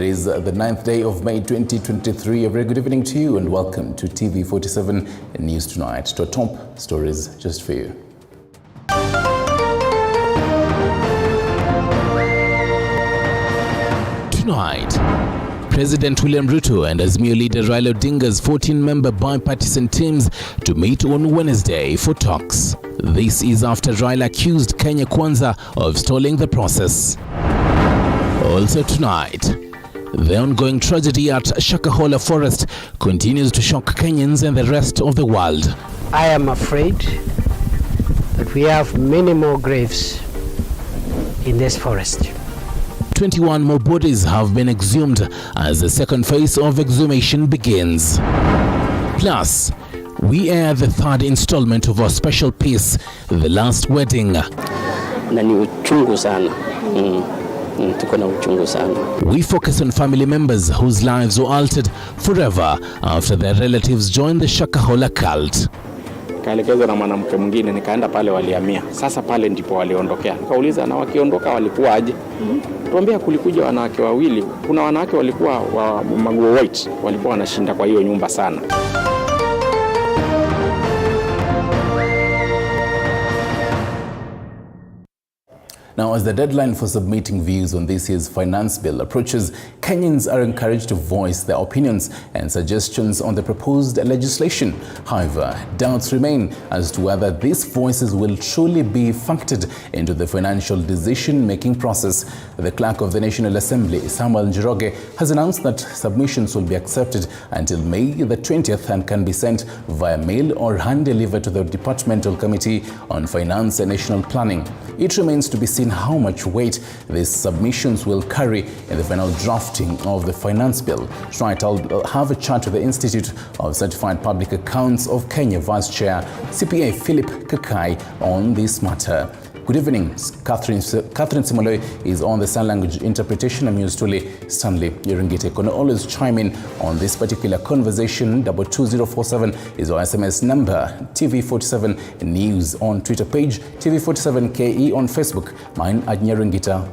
It is the 9th day of May 2023. A very good evening to you and welcome to TV47 News Tonight. To our top stories just for you. Tonight, President William Ruto and Azimio leader Raila Odinga's 14-member bipartisan teams to meet on Wednesday for talks. This is after Raila accused Kenya Kwanza of stalling the process. Also tonight, the ongoing tragedy at Shakahola Forest continues to shock Kenyans and the rest of the world. I am afraid that we have many more graves in this forest. 21 more bodies have been exhumed as the second phase of exhumation begins. Plus, we air the third installment of our special piece, The Last Wedding. Na ni uchungu sana. Tuko na uchungu sana. We focus on family members whose lives were altered forever after their relatives joined the Shakahola cult. Kaelekezwa na mwanamke mwingine, nikaenda pale, walihamia. Sasa pale ndipo waliondokea. Nikauliza, na wakiondoka walikuwa aje? Tuambia kulikuja wanawake wawili. Kuna wanawake walikuwa wa Maguo White, walikuwa wanashinda kwa hiyo nyumba sana. Now, as the deadline for submitting views on this year's finance bill approaches, Kenyans are encouraged to voice their opinions and suggestions on the proposed legislation. However, doubts remain as to whether these voices will truly be factored into the financial decision-making process. The Clerk of the National Assembly, Samuel Njoroge, has announced that submissions will be accepted until May the 20th and can be sent via mail or hand-delivered to the Departmental Committee on Finance and National Planning. It remains to be seen how much weight these submissions will carry in the final drafting of the finance bill. Tonight, I'll have a chat with the Institute of Certified Public Accounts of Kenya Vice Chair CPA Philip Kakai on this matter. Good evening. Catherine Simoloi is on the sign language interpretation. I'm yours truly, Stanley Yerungite. Can always chime in on this particular conversation. 22047 is our SMS number. TV47 News on Twitter page. TV47KE on Facebook. Mine at Nyerungita_.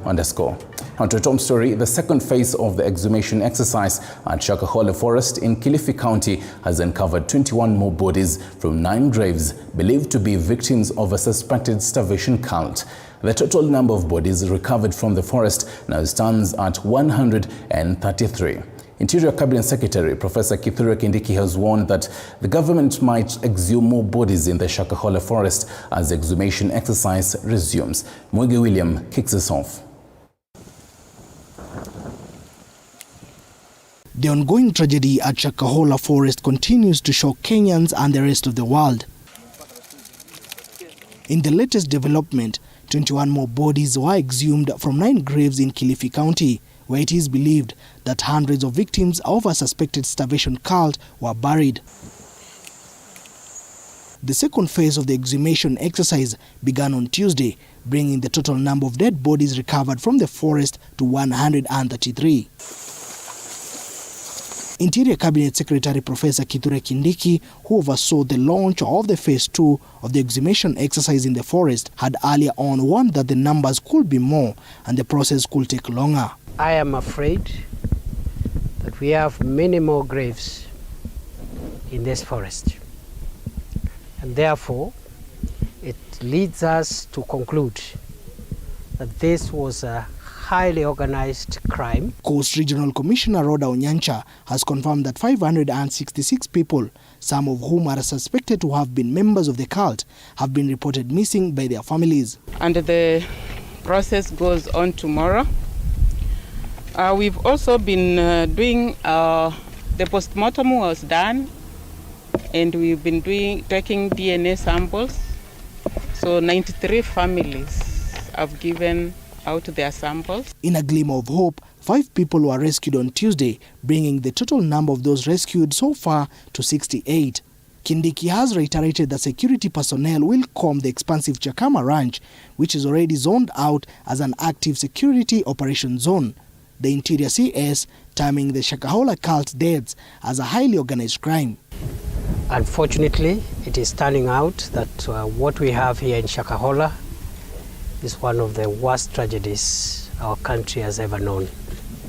On to a top story, the second phase of the exhumation exercise at Shakahola Forest in Kilifi County has uncovered 21 more bodies from 9 graves believed to be victims of a suspected starvation cult. The total number of bodies recovered from the forest now stands at 133. Interior Cabinet Secretary Professor Kithure Kindiki has warned that the government might exhume more bodies in the Shakahola Forest as the exhumation exercise resumes. Mwege William kicks us off. The ongoing tragedy at Shakahola Forest continues to shock Kenyans and the rest of the world. In the latest development, 21 more bodies were exhumed from 9 graves in Kilifi County, where it is believed that hundreds of victims of a suspected starvation cult were buried. The second phase of the exhumation exercise began on Tuesday, bringing the total number of dead bodies recovered from the forest to 133. Interior Cabinet Secretary Professor Kithure Kindiki, who oversaw the launch of the phase 2 of the exhumation exercise in the forest, had earlier on warned that the numbers could be more and the process could take longer. I am afraid that we have many more graves in this forest. And therefore, it leads us to conclude that this was a highly organized crime. Coast Regional Commissioner Rhoda Onyancha has confirmed that 566 people, some of whom are suspected to have been members of the cult, have been reported missing by their families. And the process goes on tomorrow. We've also been doing, the postmortem was done, and we've been taking DNA samples. So 93 families have given out their samples. In a glimmer of hope, 5 people were rescued on Tuesday, bringing the total number of those rescued so far to 68. Kindiki has reiterated that security personnel will comb the expansive Chakama Ranch, which is already zoned out as an active security operation zone. The Interior CS terming the Shakahola cult deaths as a highly organized crime. Unfortunately, it is turning out that what we have here in Shakahola is one of the worst tragedies our country has ever known.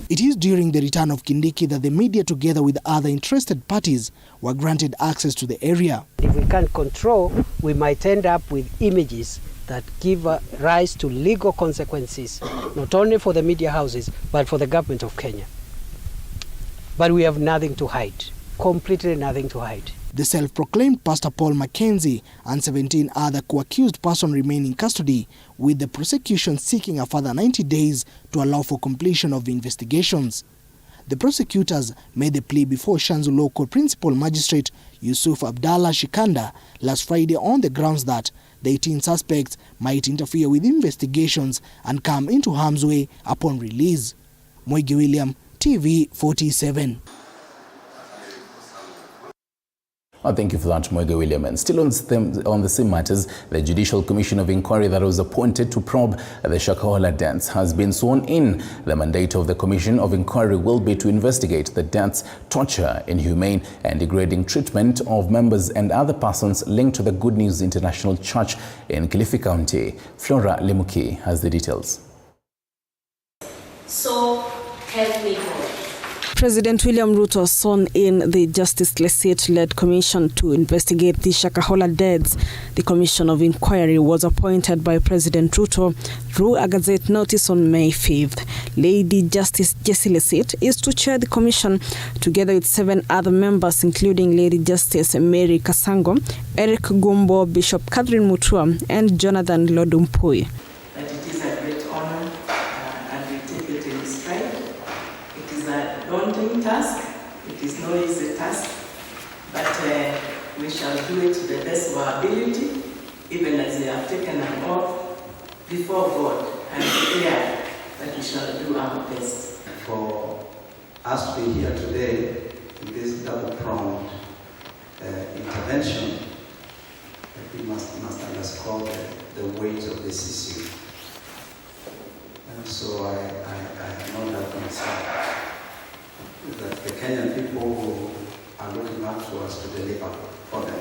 It is during the return of Kindiki that the media, together with other interested parties, were granted access to the area. If we can't control, we might end up with images that give rise to legal consequences, not only for the media houses, but for the government of Kenya. But we have nothing to hide, completely nothing to hide. The self-proclaimed Pastor Paul Mackenzie and 17 other co-accused persons remain in custody, with the prosecution seeking a further 90 days to allow for completion of investigations. The prosecutors made the plea before Shanzu Local Principal Magistrate Yusuf Abdallah Shikanda last Friday on the grounds that the 18 suspects might interfere with investigations and come into harm's way upon release. Mwigi William, TV 47. Thank you for that, Mwege William. And still on the same matters, the Judicial Commission of Inquiry that was appointed to probe the Shakahola deaths has been sworn in. The mandate of the Commission of Inquiry will be to investigate the deaths, torture, inhumane and degrading treatment of members and other persons linked to the Good News International Church in Kilifi County. Flora Lemuki has the details. So help me God. President William Ruto sworn in the Justice Lesate-led commission to investigate the Shakahola deaths. The Commission of Inquiry was appointed by President Ruto through a Gazette notice on May 5th. Lady Justice Jessie Lesate is to chair the commission together with 7 other members, including Lady Justice Mary Kasango, Eric Gumbo, Bishop Catherine Mutua, and Jonathan Lodumpui. That it is a great honor and we take it in stride. It is a daunting task. It is no easy task, but we shall do it to the best of our ability, even as we have taken an oath before God and declare that we shall do our best. For us to be here today in this double-pronged intervention, we must underscore the weight of this issue. And so I know that concern, that the Kenyan people who are looking up to us to deliver for them.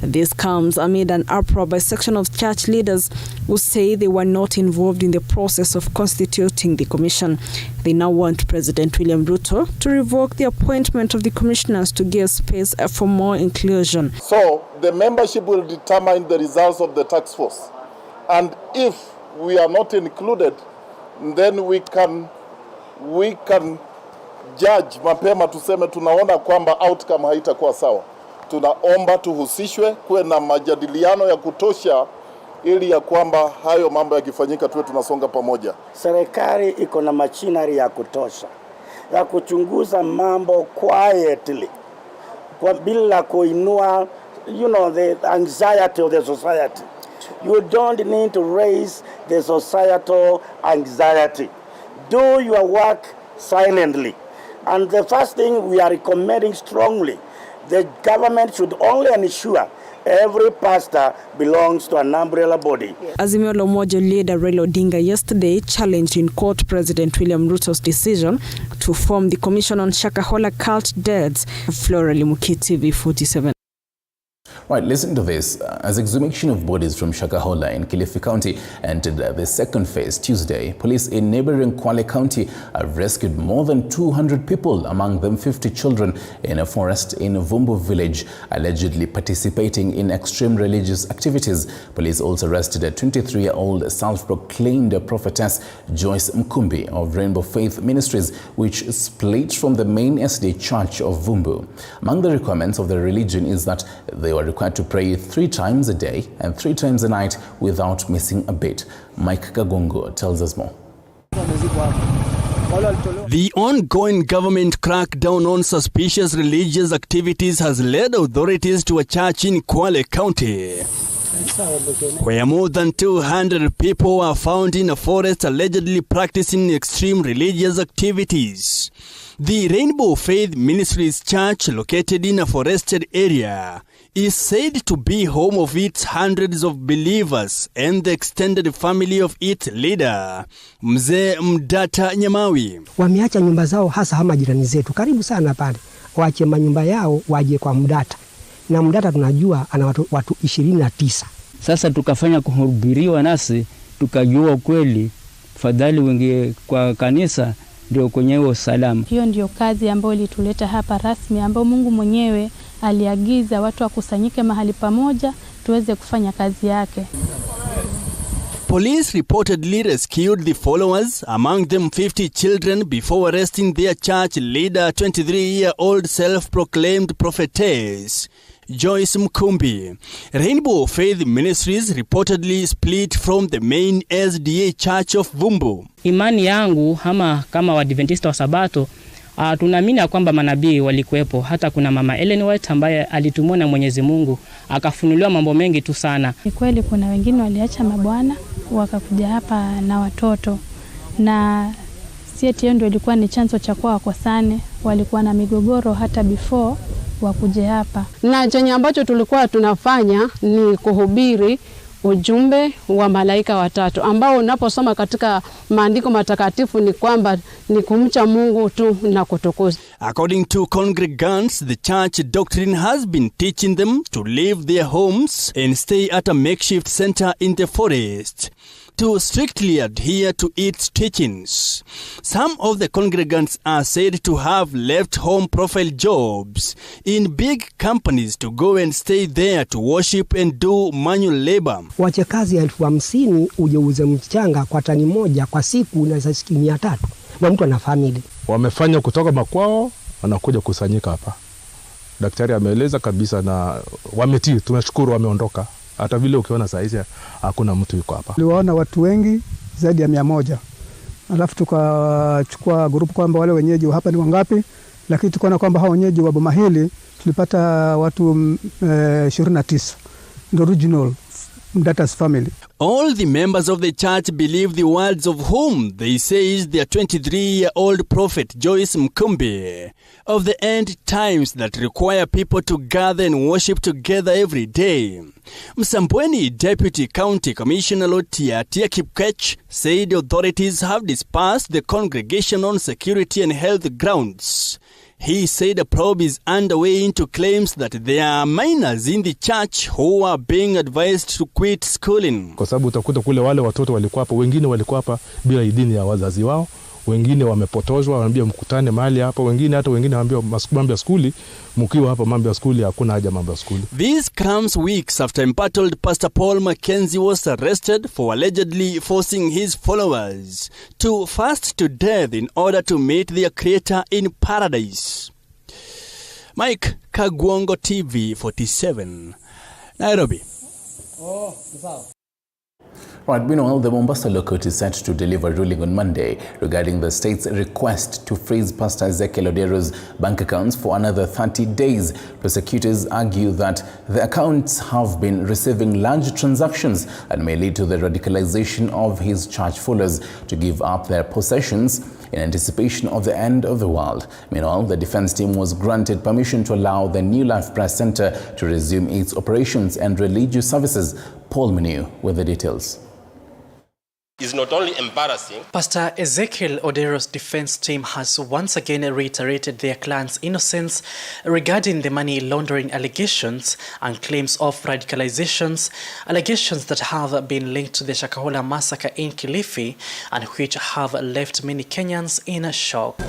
This comes amid an uproar by section of church leaders who say they were not involved in the process of constituting the commission. They now want President William Ruto to revoke the appointment of the commissioners to give space for more inclusion. So the membership will determine the results of the task force. And if we are not included, then we can judge mapema tuseme tunaona kwamba outcome haitakuwa sawa. Tunaomba tuhusishwe, kuwe na majadiliano ya kutosha ili ya kwamba hayo mambo yakifanyika tuwe tunasonga pamoja. Serikali iko na machinery ya kutosha ya kuchunguza mambo quietly kwa bila kuinua the anxiety of the society. You don't need to raise the societal anxiety. Do your work silently. And the first thing we are recommending strongly, the government should only ensure every pastor belongs to an umbrella body. Azimio la Umoja leader Raila Odinga yesterday challenged in court President William Ruto's decision to form the Commission on Shakahola cult deaths. Flora Lemuki, TV 47. Right, listen to this. As exhumation of bodies from Shakahola in Kilifi County entered the second phase Tuesday, police in neighboring Kwale County have rescued more than 200 people, among them 50 children, in a forest in Vumbu village, allegedly participating in extreme religious activities. Police also arrested a 23-year-old self-proclaimed prophetess, Joyce Mkumbi of Rainbow Faith Ministries, which split from the main SD Church of Vumbu. Among the requirements of the religion is that they were required to pray 3 times a day and 3 times a night without missing a bit. Mike Kagongo tells us more. The ongoing government crackdown on suspicious religious activities has led authorities to a church in Kwale County, where more than 200 people were found in a forest allegedly practicing extreme religious activities. The Rainbow Faith Ministries Church, located in a forested area, is said to be home of its hundreds of believers and the extended family of its leader, Mzee Mdata Nyamawi. Wameacha nyumba zao, hasa hama jirani zetu karibu sana pale, waache manyumba yao waje kwa Mdata, na Mdata tunajua ana watu 29. Sasa tukafanya kuhubiriwa, nasi tukajua kweli fadhali wengi kwa kanisa ndio kwenye usalama. Hiyo ndio kazi ambayo ilituleta hapa rasmi, ambayo Mungu mwenyewe aliagiza watu wakusanyike mahali pamoja tuweze kufanya kazi yake. Police reportedly rescued the followers, among them 50 children, before arresting their church leader, 23-year-old self-proclaimed prophetess Joyce Mkumbi. Rainbow Faith Ministries reportedly split from the main SDA Church of Vumbu. Imani yangu kama Waadventista wa Sabato, tunaamini kwamba manabii walikuwepo. Hata kuna mama Ellen White ambaye alitumwa na Mwenyezi Mungu akafunuliwa mambo mengi tu sana. Ni kweli kuna wengine waliacha mabwana wakakuja hapa na watoto, na sieti ndio ilikuwa ni chanzo cha kwa wakosane. Walikuwa na migogoro hata before wakuje hapa. Na chenye ambacho tulikuwa tunafanya ni kuhubiri ujumbe wa malaika watatu, ambao unaposoma katika maandiko matakatifu ni kwamba ni kumcha Mungu tu na kutukuza. According to congregants, the church doctrine has been teaching them to leave their homes and stay at a makeshift center in the forest to strictly adhere to its teachings. Some of the congregants are said to have left home profile jobs in big companies to go and stay there to worship and do manual labor. Wache kazi 50,000 uje uze mchanga kwa tani moja kwa siku na sasa 300 na mtu ana family. Wamefanya kutoka makwao wanakuja kusanyika hapa. Daktari ameeleza kabisa na wametii, tumeshukuru wameondoka. Hata vile ukiona saizi hakuna mtu yuko hapa. Tuliwaona watu wengi zaidi ya 100. Alafu tukachukua grupu kwamba wale wenyeji hapa ni wangapi, lakini tukaona kwamba hao wenyeji wa boma hili tulipata watu 29. The original Mdata's family. All the members of the church believe the words of whom they say is their 23-year-old prophet Joyce Mkumbi of the end times that require people to gather and worship together every day. Msambweni Deputy County Commissioner Lotia Kipkech said authorities have dispersed the congregation on security and health grounds. He said a probe is underway into claims that there are minors in the church who are being advised to quit schooling. Kwa sababu utakuta kule wale watoto walikuwa hapa, wengine walikuwa hapa bila idhini ya wazazi wao, wengine wamepotozwa, wanaambia mkutane mahali hapa, wengine waambia mambo ya skuli, mkiwa hapa mambo ya skuli hakuna haja mambo ya skuli. This comes weeks after embattled Pastor Paul Mackenzie was arrested for allegedly forcing his followers to fast to death in order to meet their creator in paradise. Mike Kagwongo, TV 47, Nairobi. Right, meanwhile, the Mombasa Law Court is set to deliver a ruling on Monday regarding the state's request to freeze Pastor Ezekiel Odero's bank accounts for another 30 days. Prosecutors argue that the accounts have been receiving large transactions and may lead to the radicalization of his church followers to give up their possessions in anticipation of the end of the world. Meanwhile, the defense team was granted permission to allow the New Life Press Center to resume its operations and religious services. Paul Menu with the details. Is not only embarrassing. Pastor Ezekiel Odero's defense team has once again reiterated their client's innocence regarding the money laundering allegations and claims of radicalizations, allegations that have been linked to the Shakahola massacre in Kilifi and which have left many Kenyans in shock.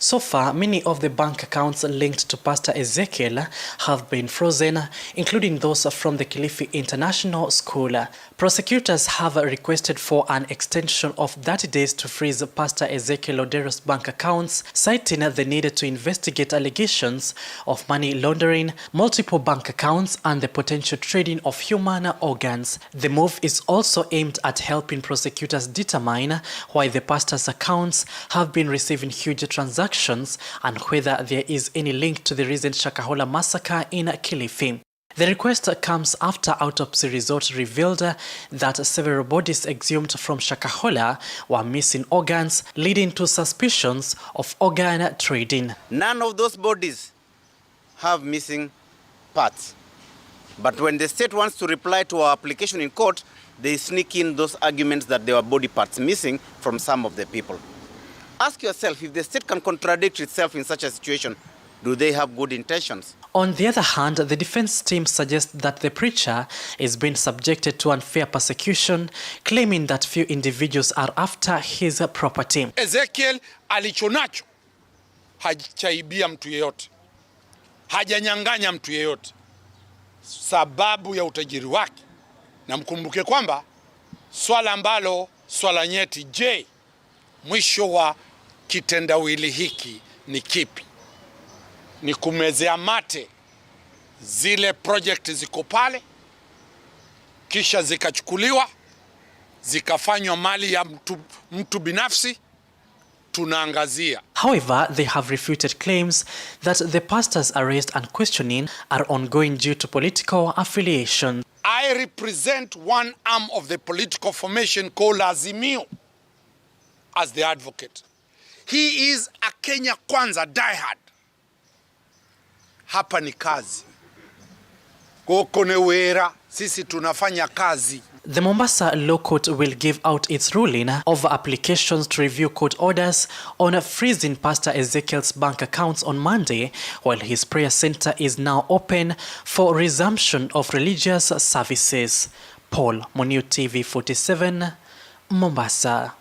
So far, many of the bank accounts linked to Pastor Ezekiel have been frozen, including those from the Kilifi International School. Prosecutors have requested for an extension of 30 days to freeze Pastor Ezekiel Odero's bank accounts, citing the need to investigate allegations of money laundering, multiple bank accounts, and the potential trading of human organs. The move is also aimed at helping prosecutors determine why the pastor's accounts have been receiving huge transactions and whether there is any link to the recent Shakahola massacre in Kilifi. The request comes after autopsy results revealed that several bodies exhumed from Shakahola were missing organs, leading to suspicions of organ trading. None of those bodies have missing parts. But when the state wants to reply to our application in court, they sneak in those arguments that there were body parts missing from some of the people. Ask yourself, if the state can contradict itself in such a situation, do they have good intentions? On the other hand, the defense team suggests that the preacher is being subjected to unfair persecution, claiming that few individuals are after his property. Ezekiel alichonacho hajaibia mtu yeyote, hajanyang'anya mtu yeyote sababu ya utajiri wake. Na mkumbuke kwamba swala nyeti, je, mwisho wa kitendawili hiki ni kipi? Ni kumezea mate zile project ziko pale, kisha zikachukuliwa zikafanywa mali ya mtu binafsi? Tunaangazia. However, they have refuted claims that the pastor's arrest and questioning are ongoing due to political affiliation. I represent one arm of the political formation called Azimio as the advocate. He is a Kenya Kwanza diehard. Hapa ni kazi. Kokonewera, sisi tunafanya kazi. The Mombasa Law Court will give out its ruling over applications to review court orders on freezing Pastor Ezekiel's bank accounts on Monday, while his prayer center is now open for resumption of religious services. Paul Moniu, TV 47, Mombasa.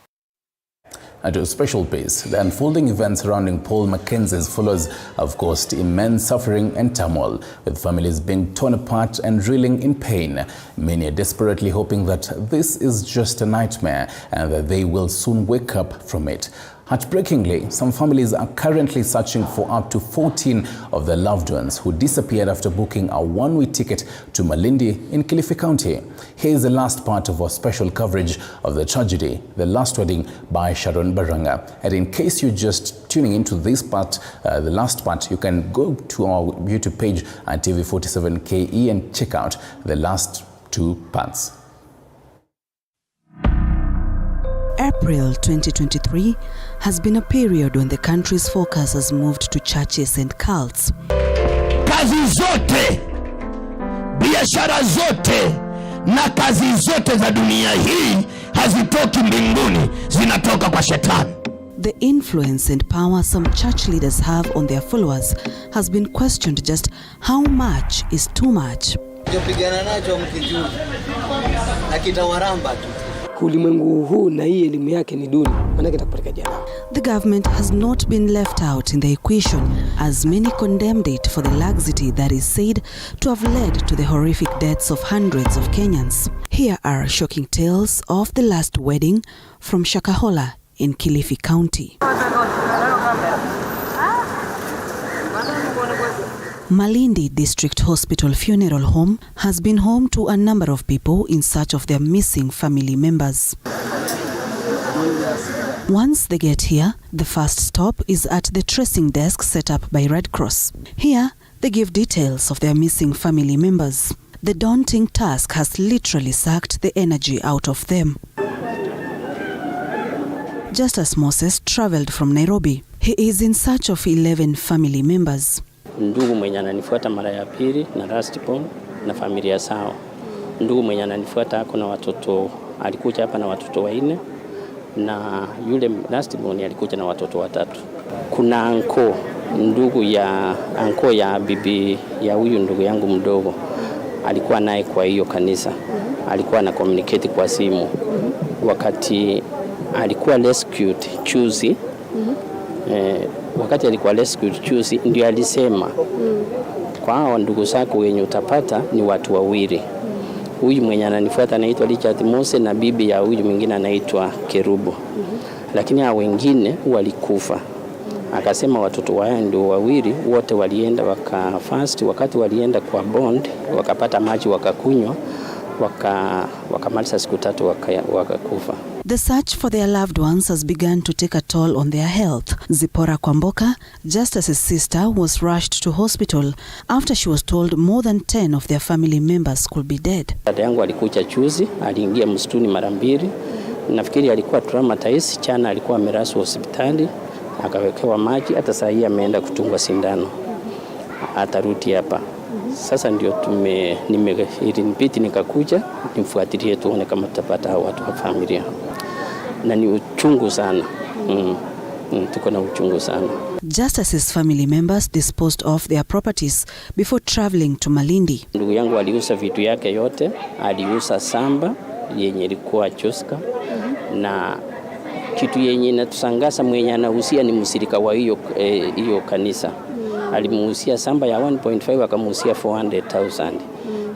At a special pace, the unfolding events surrounding Paul Mackenzie's followers have caused immense suffering and turmoil, with families being torn apart and reeling in pain. Many are desperately hoping that this is just a nightmare and that they will soon wake up from it. Heartbreakingly, some families are currently searching for up to 14 of their loved ones who disappeared after booking a one-way ticket to Malindi in Kilifi County. Here is the last part of our special coverage of the tragedy, The Last Wedding by Sharon Baranga. And in case you're just tuning into this part, the last part, you can go to our YouTube page at TV47KE and check out the last two parts. April 2023 has been a period when the country's focus has moved to churches and cults. Kazi zote, biashara zote na kazi zote za dunia hii hazitoki mbinguni, zinatoka kwa shetani. The influence and power some church leaders have on their followers has been questioned. Just how much is too much? Ulimwengu huu na hii elimu yake ni duni, maana itakupeleka jana. The government has not been left out in the equation, as many condemned it for the laxity that is said to have led to the horrific deaths of hundreds of Kenyans. Here are shocking tales of the last wedding from Shakahola in Kilifi County. Malindi District Hospital Funeral Home has been home to a number of people in search of their missing family members. Once they get here, the first stop is at the tracing desk set up by Red Cross. Here, they give details of their missing family members. The daunting task has literally sucked the energy out of them. Justus Moses traveled from Nairobi. He is in search of 11 family members. Ndugu mwenye ananifuata mara ya pili na lastborn na familia sao. Ndugu mwenye ananifuata ako na watoto, alikuja hapa na watoto 4, na yule lastborn alikuja na watoto 3. Kuna ndugu ya bibi ya huyu ndugu yangu mdogo, alikuwa naye kwa hiyo kanisa. Alikuwa na communicate kwa simu. Wakati alikuwa rescued Chuzi, wakati alikuwa rescued Chuzi, ndio alisema kwa hao ndugu zako wenye utapata ni watu 2. Huyu mwenye ananifuata anaitwa Richard Mose na bibi ya huyu mwingine anaitwa Kerubo. Lakini hao wengine walikufa. Akasema watoto wao ndio 2 wote walienda wakafast. Wakati walienda kwa bond wakapata maji wakakunywa, wakamaliza siku 3 wakakufa. The search for their loved ones has begun to take a toll on their health. Zipora Kwamboka, Justus's sister, was rushed to hospital after she was told more than 10 of their family members could be dead. Dada yangu alikuja Chuzi, aliingia msituni mara 2. Nafikiri alikuwa traumatized, chana alikuwa ameraswa hospitali, akawekewa maji, hata saa hii ameenda kutungwa sindano. Atarudi hapa. Sasa ndio ilinibidi nikakuja nimfuatilie tuone kama tutapata hao watu wa familia. Na ni uchungu sana. Tuko na uchungu sana. just as his family members disposed of their properties before traveling to Malindi. Ndugu yangu aliuza vitu yake yote, aliuza samba yenye ilikuwa Chuska na kitu yenye natusangaza mwenye anahusia ni msirika wa hiyo kanisa. Alimuhusia samba ya 1.5 akamuhusia 400,000.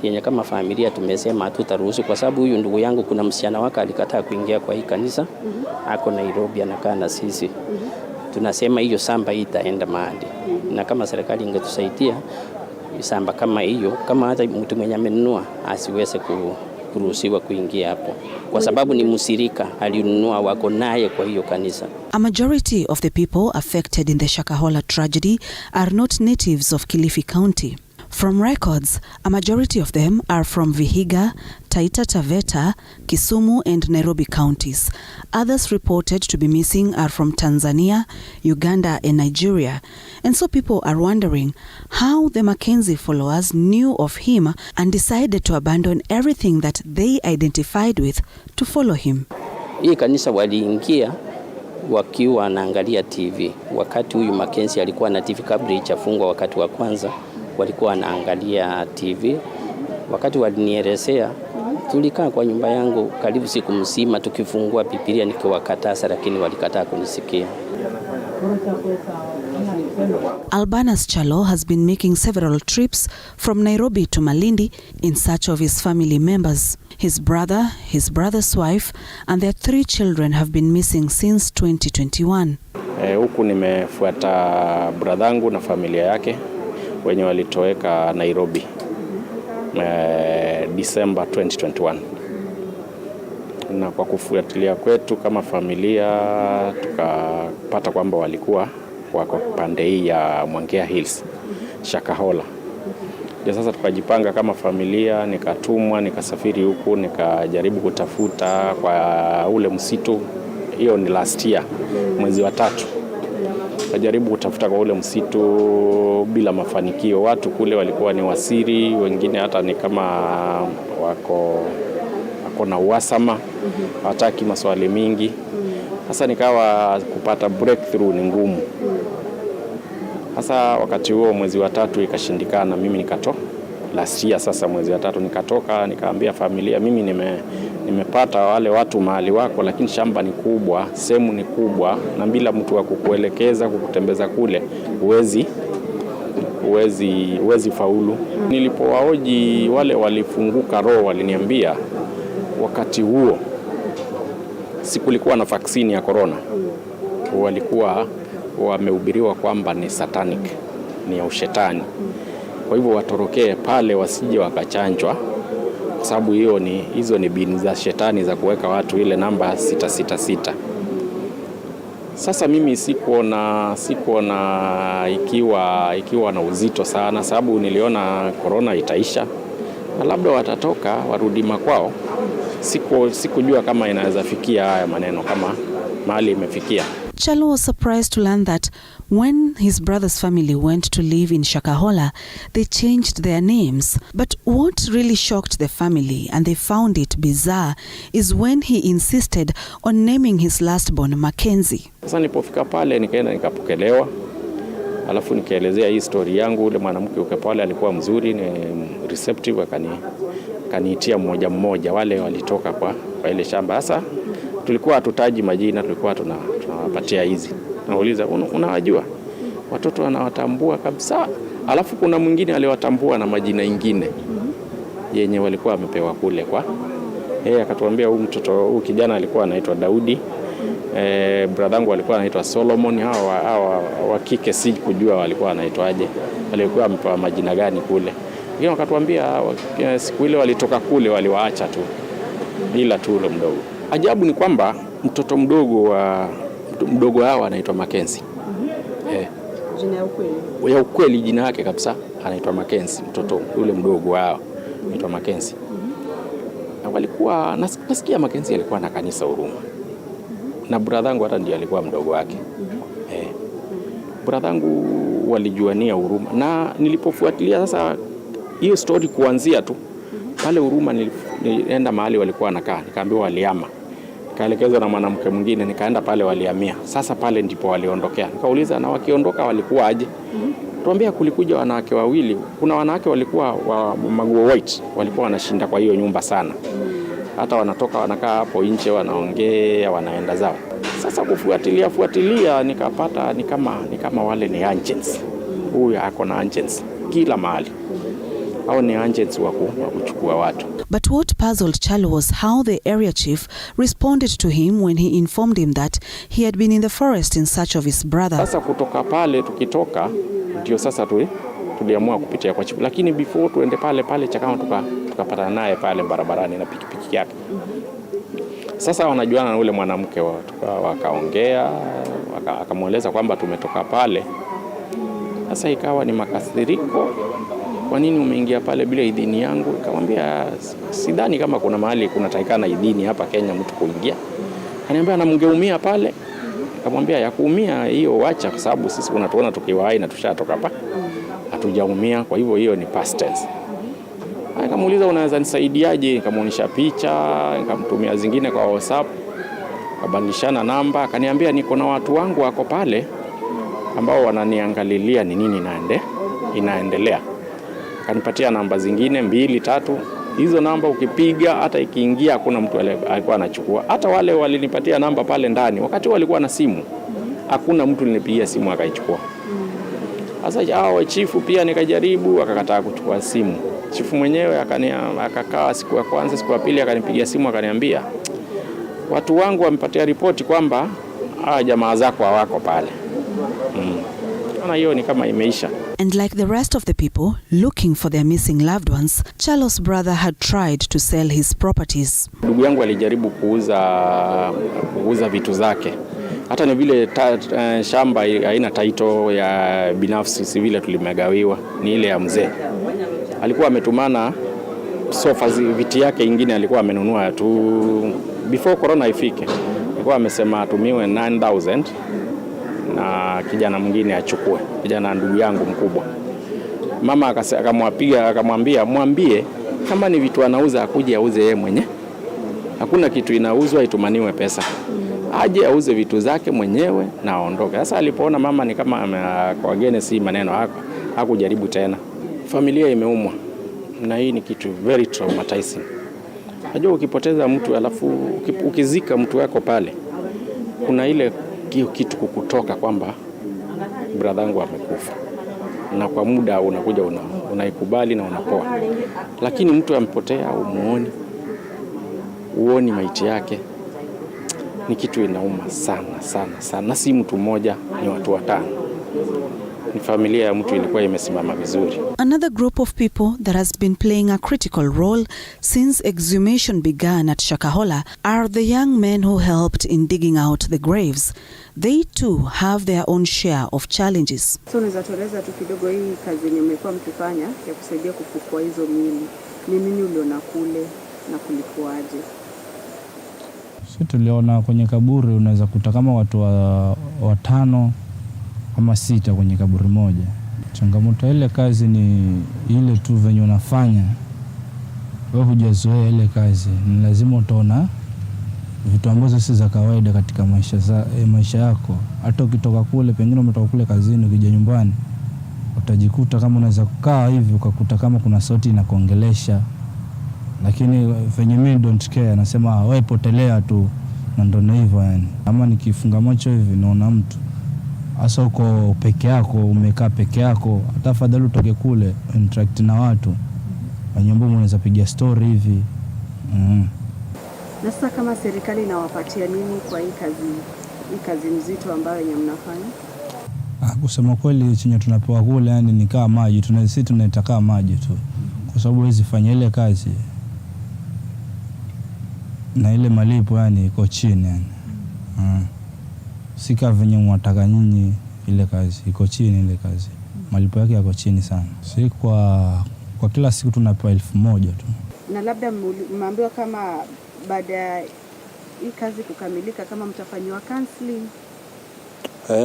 Yenye kama familia tumesema hatutaruhusu kwa sababu huyu ndugu yangu kuna msichana wake alikataa kuingia kwa hii kanisa. Ako Nairobi anakaa na sisi. Tunasema hiyo samba hii itaenda mahali. Na kama serikali ingetusaidia samba kama hiyo, kama hata mtu mwenye amenunua asiweze kuruhusiwa kuingia hapo kwa sababu ni msirika alinunua wako naye kwa hiyo kanisa. A majority of the people affected in the Shakahola tragedy are not natives of Kilifi County. From records, a majority of them are from Vihiga, Taita Taveta, Kisumu and Nairobi counties. Others reported to be missing are from Tanzania, Uganda and Nigeria. And so people are wondering how the Mackenzie followers knew of him and decided to abandon everything that they identified with to follow him. Hii kanisa waliingia wakiwa wanaangalia TV. Wakati huyu Mackenzie alikuwa na TV kabla ichafungwa wakati wa kwanza. Walikuwa wanaangalia TV. Wakati walinielezea, tulikaa kwa nyumba yangu karibu siku mzima tukifungua Biblia nikiwakataza, lakini walikataa kunisikia. Albanas Chalo has been making several trips from Nairobi to Malindi in search of his family members. His brother, his brother's wife, and their 3 children have been missing since 2021. Huku nimefuata bradhangu na familia yake wenye walitoweka Nairobi December 2021. Na kwa kufuatilia kwetu kama familia tukapata kwamba walikuwa wako pande hii ya Mwangea Hills, Shakahola. Sasa tukajipanga kama familia, nikatumwa, nikasafiri huku, nikajaribu kutafuta kwa ule msitu. Hiyo ni last year, mwezi wa 3. Najaribu kutafuta kwa ule msitu bila mafanikio. Watu kule walikuwa ni wasiri, wengine hata ni kama wako na uhasama, hataki maswali mingi. Sasa nikawa kupata breakthrough ni ngumu. Sasa wakati huo mwezi wa 3 ikashindikana, mimi nikatoka. Last year sasa mwezi wa 3 nikatoka, nikaambia familia mimi nimepata wale watu mahali wako, lakini shamba ni kubwa, sehemu ni kubwa, na bila mtu wa kukuelekeza kukutembeza kule huwezi faulu. Nilipowaoji wale walifunguka roho, waliniambia wakati huo sikulikuwa na vaccine ya corona. Walikuwa wamehubiriwa kwamba ni satanic, ni ya ushetani. Kwa hivyo watorokee pale wasije wakachanjwa, kwa sababu hizo ni bini za shetani za kuweka watu ile namba 666. Sasa mimi sikuona ikiwa na uzito sana, sababu niliona corona itaisha na labda watatoka warudi makwao. Sikujua kama inaweza fikia haya maneno kama mahali imefikia. Chalo was surprised to learn that when his brother's family went to live in Shakahola, they changed their names. But what really shocked the family, and they found it bizarre, is when he insisted on naming his last-born Mackenzie. Sasa nilipofika pale nikaenda nikapokelewa. Alafu nikaelezea hii story yangu. Ule mwanamke uko pale alikuwa mzuri, ni receptive, akaniitia mmoja wale walitoka kwa ile shamba. Sasa tulikuwa hatutaji majina, tulikuwa tunawapatia hizi. Nauliza unawajua? Watoto wanawatambua kabisa. Alafu kuna mwingine aliwatambua na majina ingine yenye walikuwa wamepewa kule kwa. Akatuambia huyu kijana alikuwa anaitwa Daudi. Bradhangu alikuwa anaitwa Solomon. Hawa wa kike si kujua walikuwa wanaitwaje. Walikuwa wamepewa majina gani kule. Wengine wakatuambia siku ile walitoka kule waliwaacha tu bila tu ule mdogo. Ajabu ni kwamba mtoto mdogo hawa anaitwa Mackenzie. Jina ya ukweli? Ya ukweli jina yake kabisa anaitwa Mackenzie. Mtoto ule mdogo hawa anaitwa Mackenzie. Na walikuwa nasikia Mackenzie alikuwa na kanisa Huruma. Na bradhangu hata ndiye alikuwa mdogo wake. Bradhangu walijuania Huruma. Na nilipofuatilia sasa hiyo story kuanzia tu pale Huruma, nilienda mahali walikuwa wanakaa, nikaambiwa waliama. Kaelekezwa na mwanamke mwingine, nikaenda pale walihamia. Sasa pale ndipo waliondokea. Nikauliza na wakiondoka walikuwa aje? Tuambia kulikuja wanawake wawili. Kuna wanawake walikuwa wa maguo white, walikuwa wanashinda kwa hiyo nyumba sana. Hata wanatoka wanakaa hapo nje wanaongea wanaenda zao. Sasa kufuatilia nikapata ni kama wale ni agents. Huyu ako na agents kila mahali. Hao ni agents wa kuchukua watu. But what puzzled Chalo was how the area chief responded to him when he informed him that he had been in the forest in search of his brother. Sasa kutoka pale tukitoka ndio sasa tuliamua kupitia kwa chifu, lakini before tuende pale Chakama tukapata naye pale barabarani na pikipiki yake. Sasa wanajuana na ule mwanamke, wakaongea, akamueleza kwamba tumetoka pale. Sasa ikawa ni makasiriko, kwa nini umeingia pale bila idhini yangu? Nikamwambia sidhani kama kuna mahali kunatakikana idhini hapa Kenya mtu kuingia. Akaniambia na mngeumia pale. Nikamwambia ya kuumia hiyo wacha, kwa sababu sisi unatuona tukiwa hai na tushatoka hapa. Hatujaumia, kwa hivyo hiyo ni past tense. Akamuuliza unaweza nisaidiaje? Nikamuonyesha picha, nikamtumia zingine kwa WhatsApp. Kabadilishana namba, akaniambia niko na watu wangu wako pale ambao wananiangalilia ni nini inaendelea. Akanipatia namba zingine 2, 3. Hizo namba ukipiga hata ikiingia hakuna mtu alikuwa anachukua. Hata wale walinipatia namba pale ndani wakati walikuwa na simu, hakuna mtu alinipigia simu akaichukua. Sasa hao chifu pia nikajaribu, akakataa kuchukua simu. Chifu mwenyewe akakaa siku ya kwanza, siku ya pili akanipigia simu akaniambia watu wangu wamepatia ripoti kwamba jamaa zako hawako pale. Ana hiyo ni kama imeisha. And like the rest of the people looking for their missing loved ones, Chalo's brother had tried to sell his properties. Ndugu yangu alijaribu kuuza vitu zake. Hata ni vile shamba haina title ya binafsi, si vile tulimegawiwa, ni ile ya mzee. Alikuwa ametumana sofa viti yake ingine alikuwa amenunua tu before corona ifike. Alikuwa amesema atumiwe 9,000 na kijana mwingine achukue, kijana ndugu yangu mkubwa. Mama akamwambia mwambie kama ni vitu anauza akuje auze yeye mwenyewe. Hakuna kitu inauzwa itumaniwe pesa. Aje auze vitu zake mwenyewe na aondoke. Sasa alipoona mama ni kama kwa gene si maneno hakujaribu tena. Familia imeumwa. Na hii ni kitu very traumatizing. Unajua ukipoteza mtu alafu ukizika mtu wako pale, kuna ile kitu kukutoka kwamba brother yangu amekufa. Na kwa muda unakuja unaikubali na unapoa. Lakini mtu ampotea uoni maiti yake, ni kitu inauma sana. Na si mtu mmoja, ni watu 5. Ni familia ya mtu ilikuwa imesimama vizuri. Another group of people that has been playing a critical role since exhumation began at Shakahola are the young men who helped in digging out the graves. They too have their own share of challenges. So unaweza tueleza tu kidogo hii kazi yenye mmekuwa mkifanya ya kusaidia kufukua hizo miili. Ni nini uliona kule na kulikuaje? Sisi tuliona kwenye kaburi unaweza kuta kama watu 5 ama 6 kwenye kaburi moja. Changamoto ile kazi ni ile tu venye unafanya. Wewe hujazoea ile kazi. Ni lazima utaona vitu ambazo si za kawaida katika maisha yako. Hata ukitoka kule, pengine umetoka kule kazini ukija nyumbani, utajikuta kama unaweza kukaa hivi ukakuta kama kuna sauti inakuongelesha. Lakini venye mimi don't care, nasema wewe potelea tu, na ndio hivyo yani. Ama nikifunga macho hivi naona mtu. Hasa uko peke yako, umekaa peke yako, hata afadhali utoke kule interact na watu. Wanyombo mnaweza piga story hivi. Na sasa kama serikali inawapatia nini kwa hii kazi mzito ambayo yenye mnafanya? Kusema kweli chenye tunapewa kule yani ni kama maji, sisi tunataka maji tu. Kwa sababu hizi fanya ile kazi na ile malipo yani iko chini yani. Sika venye mwataka nyinyi, ile kazi iko chini, ile kazi malipo yake yako chini sana. Si kwa kila siku tunapewa 1,000 tu. Na labda mmeambiwa kama baada ya hii kazi kukamilika kama mtafanywa counseling?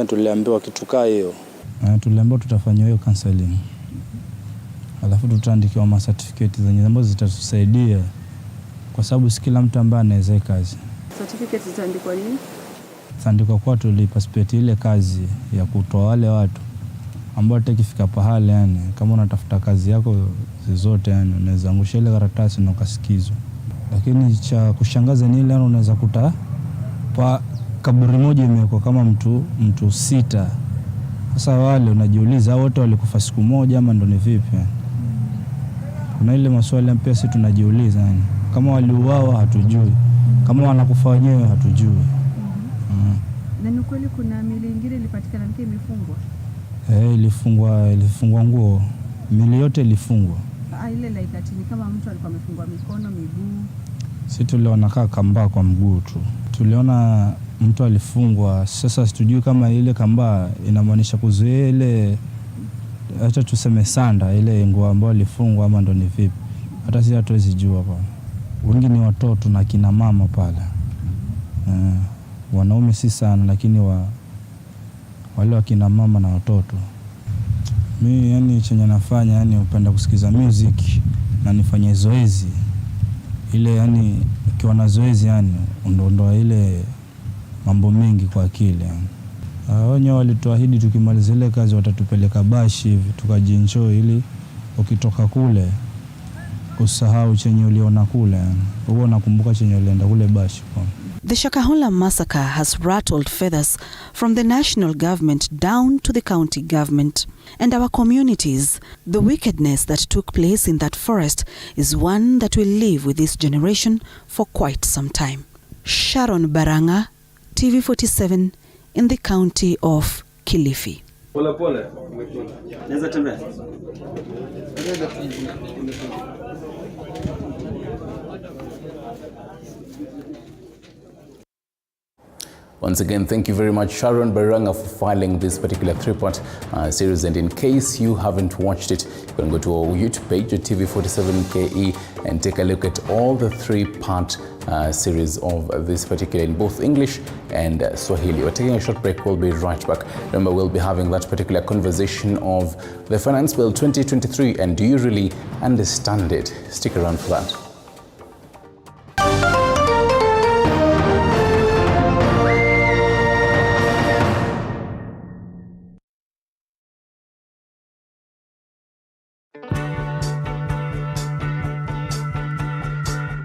Tuliambiwa kitu kaa hiyo. Tuliambiwa tutafanywa hiyo counseling. Alafu tutaandikiwa ma certificate zenye ambazo zitatusaidia, kwa sababu si kila mtu ambaye anaweza kazi. Certificate zitaandikwa nini? Zitaandikwa kwa tuliparticipate ile kazi ya kutoa wale watu ambao tekifika pahali, yani kama unatafuta kazi yako zote, yani unaweza angusha ile karatasi na ukasikizwa. Lakini cha kushangaza ni ile unaweza kuta kwa kaburi moja imewekwa kama mtu 6. Sasa wale unajiuliza wote walikufa siku moja ama ndo ni vipi? Kuna ile maswali pia sisi tunajiuliza, yani kama waliuawa hatujui, kama wanakufa wenyewe hatujui. Na ni kweli kuna mili nyingine ilipatikana imefungwa? Ilifungwa nguo. Mili yote ilifungwa. Ile like ati ni kama mtu alikuwa amefungwa mikono, miguu. Sisi tuliona kamba kwa mguu tu. Tuliona mtu alifungwa. Sasa situjui kama ile kamba inamaanisha kuzuia ile, acha tuseme sanda, ile nguo ambayo alifungwa ama ndo ni vipi. Hata sisi hatuwezi jua hapa. Wengi ni watoto na kina mama pale. Wanaume si sana, lakini wale wa kina mama na watoto. Mimi yani chenye nafanya yani upenda kusikiza music na nifanye zoezi. Ile yani ukiwa na zoezi yani undoa ile mambo mengi kwa akili yani. Wenyewe walituahidi tukimaliza ile kazi watatupeleka bashi hivi tukajienjoy, ili ukitoka kule usahau chenye uliona kule yani. Wewe unakumbuka chenye ulienda kule bashi kwa. The Shakahola massacre has rattled feathers from the national government down to the county government. And our communities, the wickedness that took place in that forest is one that will live with this generation for quite some time. Sharon Baranga, TV47, in the county of Kilifi. Once again, thank you very much, Sharon Baranga, for filing this particular 3-part series. And in case you haven't watched it, you can go to our YouTube page at TV47KE and take a look at all the 3-part series of this particular, in both English and Swahili. We're taking a short break. We'll be right back. Remember, we'll be having that particular conversation of the Finance Bill 2023, and do you really understand it? Stick around for that.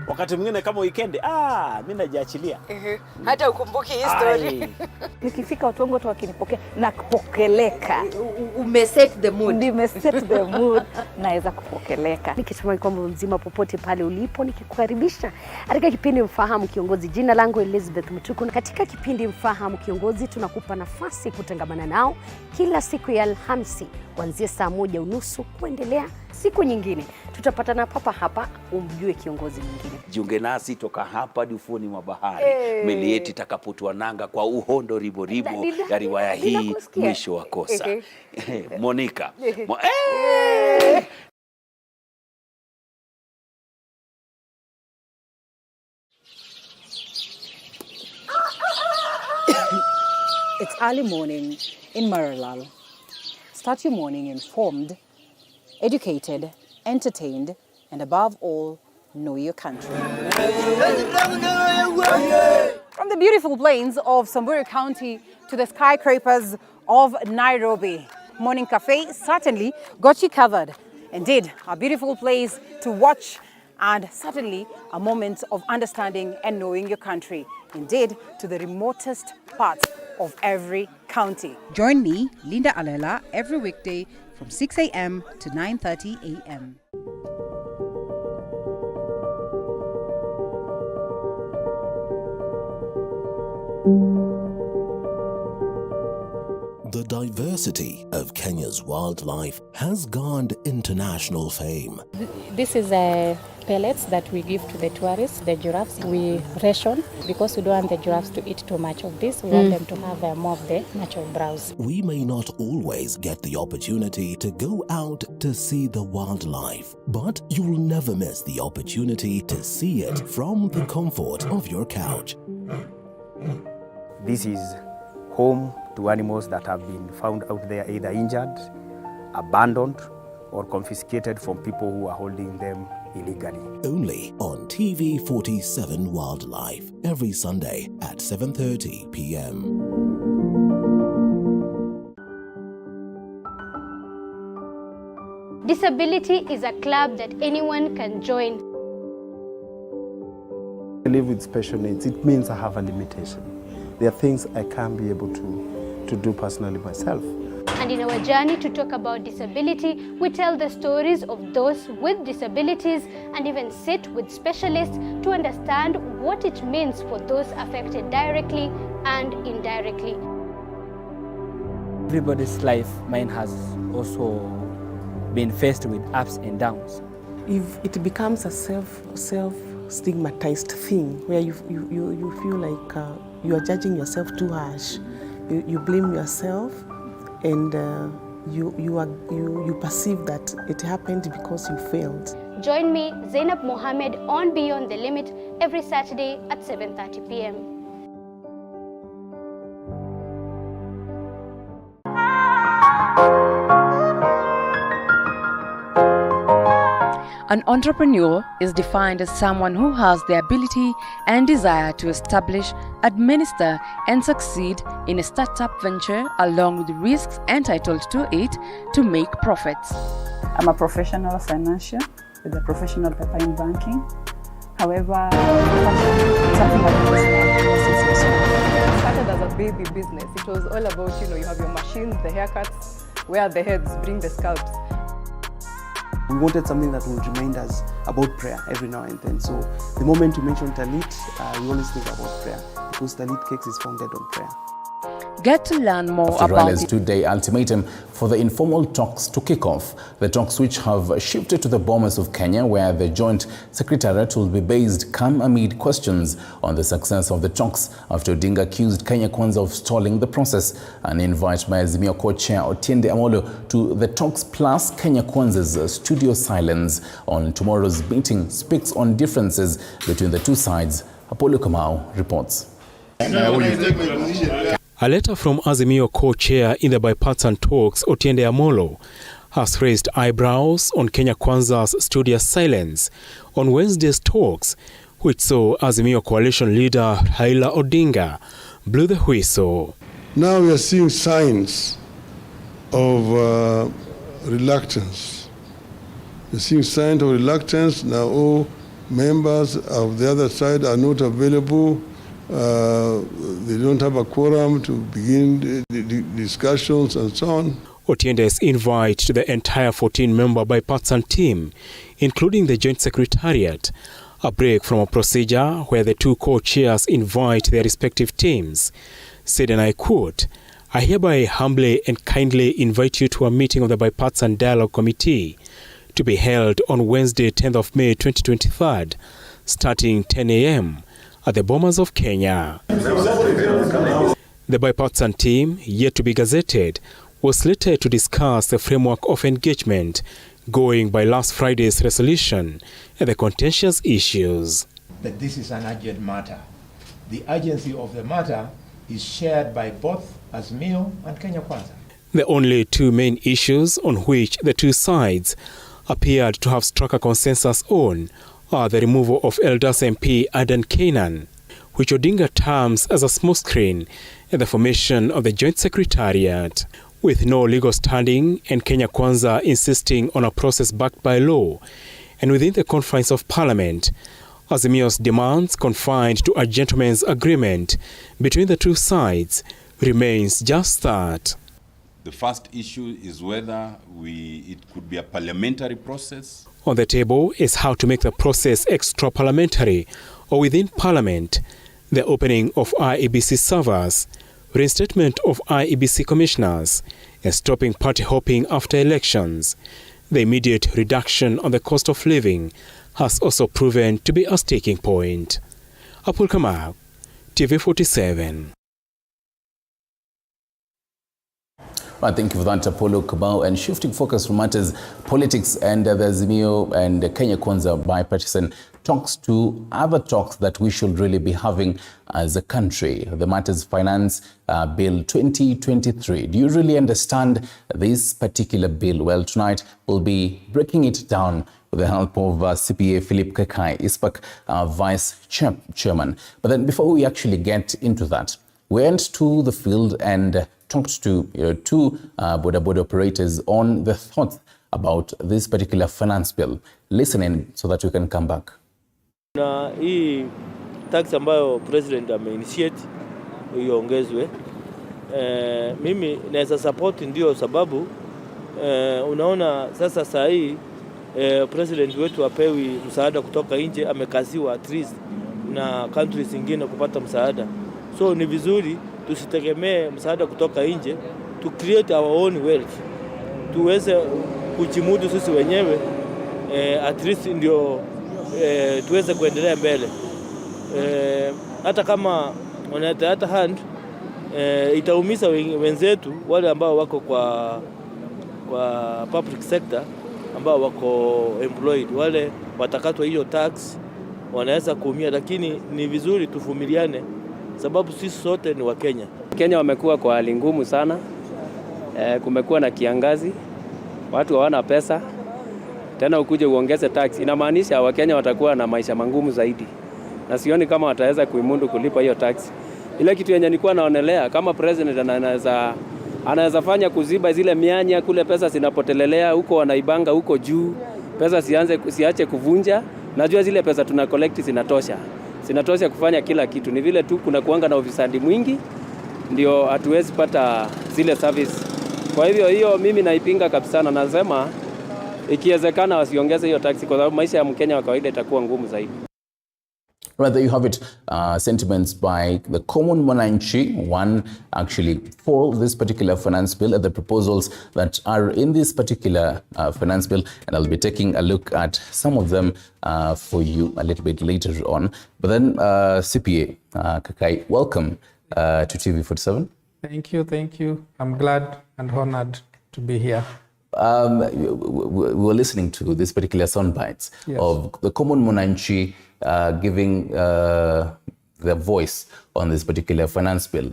Wakati mwingine kama weekend, mimi najiachilia. Hata ukumbuki history. Nikifika watu wangu wakinipokea na kupokeleka. Umeset the mood. Nimeset the mood. Naweza kupokeleka. Nikitumai kwamba mzima popote pale ulipo, nikikukaribisha katika kipindi Mfahamu Kiongozi. Jina langu Elizabeth Mutuku, na katika kipindi Mfahamu Kiongozi tunakupa nafasi kutangamana nao kila siku ya Alhamisi kuanzia saa 1:30 kuendelea siku nyingine. Tutapatana papa hapa umjue kiongozi mwingine. Jiunge nasi toka hapa ufuoni mwa bahari. Meli yetu itakapotua nanga kwa uhondo ribo ya riwaya hii Mwisho wa Kosa. Monica. It's early morning in Maralal. Start your morning informed, educated, entertained, and above all, know your country. From the beautiful plains of Samburu County to the skyscrapers of Nairobi, Morning Cafe certainly got you covered. Indeed, a beautiful place to watch and certainly a moment of understanding and knowing your country. Indeed, to the remotest parts of every county. Join me, Linda Alela, every weekday from 6 a.m. to 9:30 a.m. The diversity of Kenya's wildlife has garnered international fame. This is pellets that we give to the tourists, the giraffes. We ration because we don't want the giraffes to eat too much of this. We want them to have more of the natural browse. We may not always get the opportunity to go out to see the wildlife, but you'll never miss the opportunity to see it from the comfort of your couch. This is home to animals that have been found out there either injured, abandoned, or confiscated from people who are holding them illegally. Only on TV47 Wildlife, every Sunday at 7:30 p.m. Disability is a club that anyone can join. I live with special needs. It means I have a limitation. There are things I can't be able to do personally myself. And in our journey to talk about disability, we tell the stories of those with disabilities and even sit with specialists to understand what it means for those affected directly and indirectly. Everybody's life, mine has also been faced with ups and downs. If it becomes a self-stigmatized thing where you feel like you are judging yourself too harsh, you blame yourself, and you perceive that it happened because you failed. Join me, Zainab Mohammed, on Beyond the Limit every Saturday at 7:30 p.m. An entrepreneur is defined as someone who has the ability and desire to establish, administer, and succeed in a startup venture along with the risks entitled to it to make profits. I'm a professional financier with a professional paper in banking. However, something like this started as a baby business. It was all about, you have your machines, the haircuts, where the heads bring the scalps. We wanted something that would remind us about prayer every now and then. So the moment you mention Talit, we always think about prayer because Talit Cakes is founded on prayer. Get to learn more After about Raila's two-day ultimatum for the informal talks to kick off, the talks which have shifted to the Bomas of Kenya, where the Joint Secretariat will be based, come amid questions on the success of the talks after Odinga accused Kenya Kwanza of stalling the process. An invite by Azimio co-chair Otiende Amolo to the talks plus Kenya Kwanza's studio silence on tomorrow's meeting speaks on differences between the two sides. Apollo Kamau reports. A letter from Azimio co-chair in the bipartisan talks, Otiende Amolo, has raised eyebrows on Kenya Kwanza's studious silence on Wednesday's talks, which saw Azimio coalition leader Raila Odinga blew the whistle. Now we are seeing signs of reluctance. We're seeing signs of reluctance. Now all members of the other side are not available. They don't have a quorum to begin the discussions and so on. Otiende's invite to the entire 14-member bipartisan team, including the Joint Secretariat, a break from a procedure where the two co-chairs invite their respective teams, said, and I quote, "I hereby humbly and kindly invite you to a meeting of the Bipartisan Dialogue Committee to be held on Wednesday, 10th of May 2023, starting 10 a.m. at the Bomas of Kenya." The bipartisan team, yet to be gazetted, was slated to discuss the framework of engagement going by last Friday's resolution and the contentious issues. That this is an urgent matter. The urgency of the matter is shared by both Azimio and Kenya Kwanza. The only two main issues on which the two sides appeared to have struck a consensus on are the removal of Elders MP Adan Keynan, which Odinga terms as a smokescreen, and the formation of the Joint Secretariat. With no legal standing and Kenya Kwanza insisting on a process backed by law and within the confines of Parliament, Azimio's demands confined to a gentleman's agreement between the two sides remains just that. The first issue is whether it could be a parliamentary process. On the table is how to make the process extra-parliamentary or within Parliament, the opening of IEBC servers, reinstatement of IEBC commissioners, and stopping party hopping after elections. The immediate reduction on the cost of living has also proven to be a sticking point. Apul Kamau, TV47. Well, thank you for that, Apollo Kamau. And shifting focus from matters politics and the Azimio and Kenya Kwanza bipartisan talk. talks to other talks that we should really be having as a country. The Matters Finance Bill 2023. Do you really understand this particular bill? Well, tonight we'll be breaking it down with the help of CPA Philip Kakai, ISPAC Vice Chairman. But then before we actually get into that, we went to the field and talked to two boda operators on the thoughts about this particular finance bill. Listen in so that we can come back. Na hii tax ambayo president ameinitiate iongezwe, mimi naweza support, ndio sababu unaona sasa saa hii president wetu apewi msaada kutoka nje, amekaziwa at least na countries zingine kupata msaada. So ni vizuri tusitegemee msaada kutoka nje, to create our own wealth, tuweze kujimudu sisi wenyewe, at least ndio tuweze kuendelea mbele. Hata kama wanataka hand, itaumiza wenzetu wale ambao wako kwa public sector, ambao wako employed, wale watakatwa hiyo tax wanaweza kuumia, lakini ni vizuri tuvumiliane sababu sisi sote ni wa Kenya. Kenya wamekuwa kwa hali ngumu sana. Kumekuwa na kiangazi, watu hawana pesa, tena ukuje uongeze tax, inamaanisha Wakenya watakuwa na maisha mangumu zaidi, na sioni kama wataweza kuimundu kulipa hiyo tax. Ile kitu yenye nilikuwa naonelea kama president anaweza fanya kuziba zile mianya kule pesa zinapotelelea huko, wanaibanga huko juu, pesa siache kuvunja. Najua zile pesa tuna collect zinatosha kufanya kila kitu, ni vile tu kuna kuanga na ufisadi mwingi, ndio hatuwezi pata zile service. Kwa hivyo hiyo mimi naipinga kabisa, na nasema ikiwezekana wasiongeze hiyo tax, kwa sababu maisha ya Mkenya wa kawaida itakuwa ngumu zaidi. Right, there you have it, sentiments by the common mwananchi, one actually for this particular finance bill, the proposals that are in this particular finance bill, and I'll be taking a look at some of them for you a little bit later on. But then CPA Kakai, welcome to TV47. Thank you. I'm glad and honored to be here. We were listening to this particular sound bites of the common mwananchi giving their voice on this particular finance bill.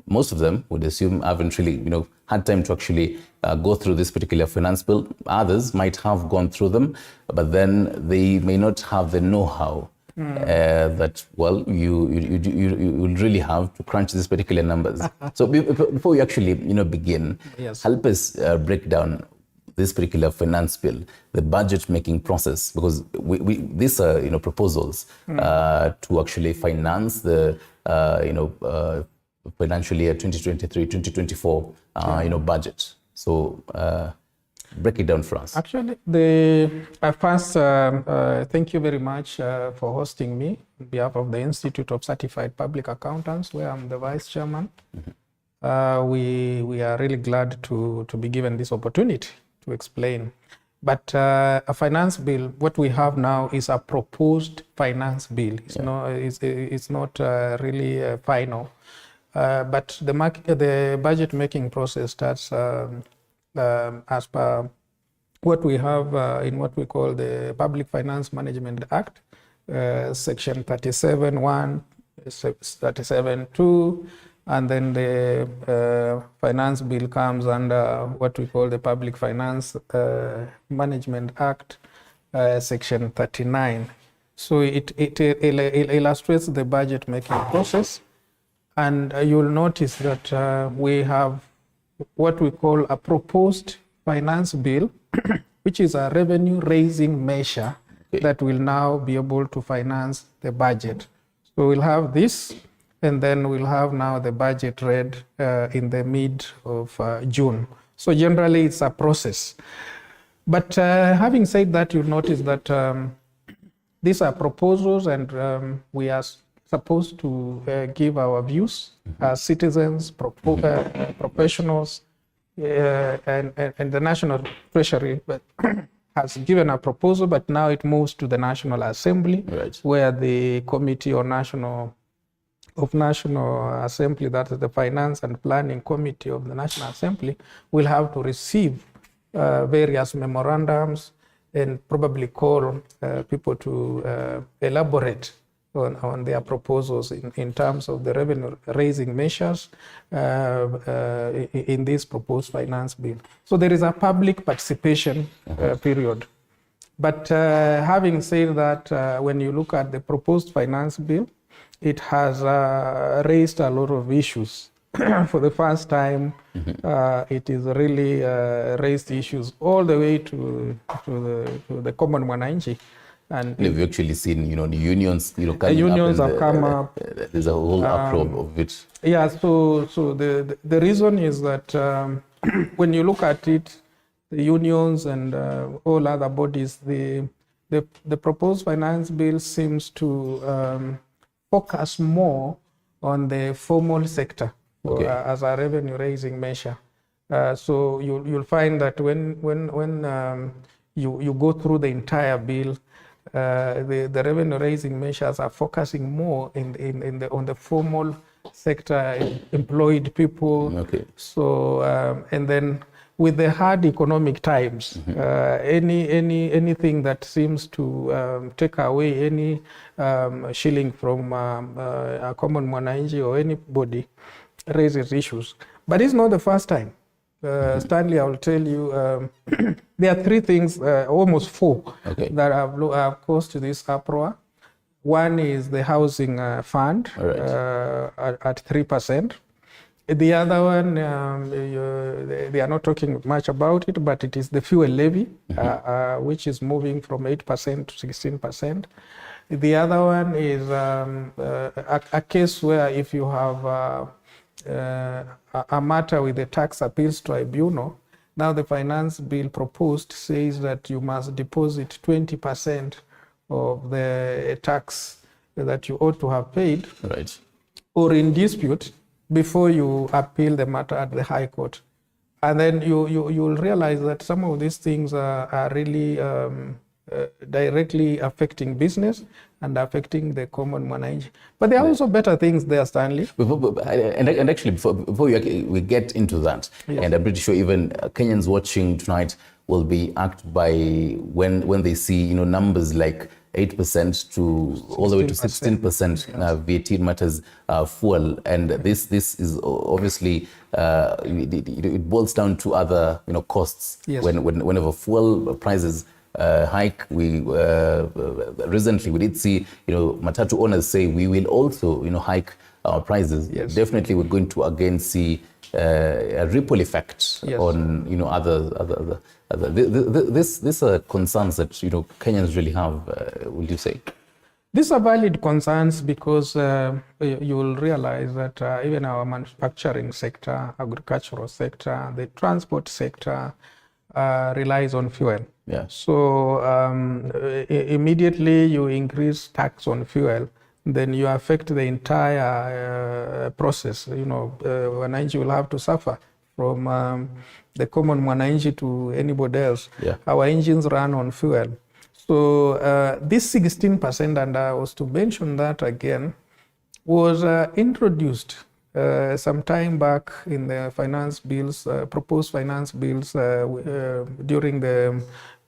Most of them would assume haven't really, had time to actually go through this particular finance bill. Others might have gone through them, but then they may not have the know-how that, well, you really have to crunch these particular numbers. So before we actually, begin, help us break down this particular finance bill, the budget making process, because these are proposals to actually finance the financial year 2023-2024 budget. So break it down for us. Actually, first thank you very much for hosting me on behalf of the Institute of Certified Public Accountants, where I'm the vice chairman. We are really glad to be given this opportunity to explain. But a finance bill, what we have now is a proposed finance bill. It's not really final. But the budget making process starts as per what we have in what we call the Public Finance Management Act, Section 37(1), 37(2), and then the finance bill comes under what we call the Public Finance Management Act, Section 39. So it illustrates the budget making process, and you'll notice that we have what we call a proposed finance bill, which is a revenue raising measure that will now be able to finance the budget. So we'll have this, and then we'll have now the budget read in the mid of June. So generally it's a process. But having said that, you'll notice that these are proposals, and we are supposed to give our views as citizens, professionals, and the National Treasury has given a proposal, but now it moves to the National Assembly, where the Committee of National Assembly, that is the Finance and Planning Committee of the National Assembly, will have to receive various memorandums and probably call people to elaborate on their proposals in terms of the revenue raising measures in this proposed finance bill. So there is a public participation period. But having said that, when you look at the proposed finance bill, it has raised a lot of issues. For the first time, it is really raised issues all the way to the common mwananchi. And we've actually seen, the unions, the unions have come up. There's a whole uproar of it. Yeah. So the reason is that when you look at it, the unions and all other bodies, the proposed finance bill seems to focus more on the formal sector as a revenue raising measure. So you'll find that when you go through the entire bill, the revenue raising measures are focusing more on the formal sector, employed people. So and then with the hard economic times, anything that seems to take away any shilling from a common mwananchi or anybody raises issues. But it's not the first time. Stanley, I will tell you, there are three things, almost four, that have caused this uproar. One is the housing fund at 3%. The other one, they are not talking much about it, but it is the fuel levy, which is moving from 8% to 16%. The other one is a case where if you have a matter with the tax appeals tribunal, now the finance bill proposed says that you must deposit 20% of the tax that you ought to have paid or in dispute before you appeal the matter at the High Court. And then you'll realize that some of these things are really directly affecting business and affecting the common mwananchi. But there are also better things there, Stanley. And actually, before we get into that, and I'm pretty sure even Kenyans watching tonight will be asked by when they see numbers like 8% to all the way to 16% VAT matters fuel, and this is obviously it boils down to other costs. Whenever fuel prices hike, we recently we did see matatu owners say we will also hike our prices. Definitely we're going to again see a ripple effect on other these are concerns that Kenyans really have, would you say? These are valid concerns because you will realize that even our manufacturing sector, agricultural sector, the transport sector relies on fuel. So immediately you increase tax on fuel, then you affect the entire process. Wananchi will have to suffer from the common mwananchi to anybody else. Our engines run on fuel. So this 16%, and I was to mention that again, was introduced some time back in the finance bills, proposed finance bills during the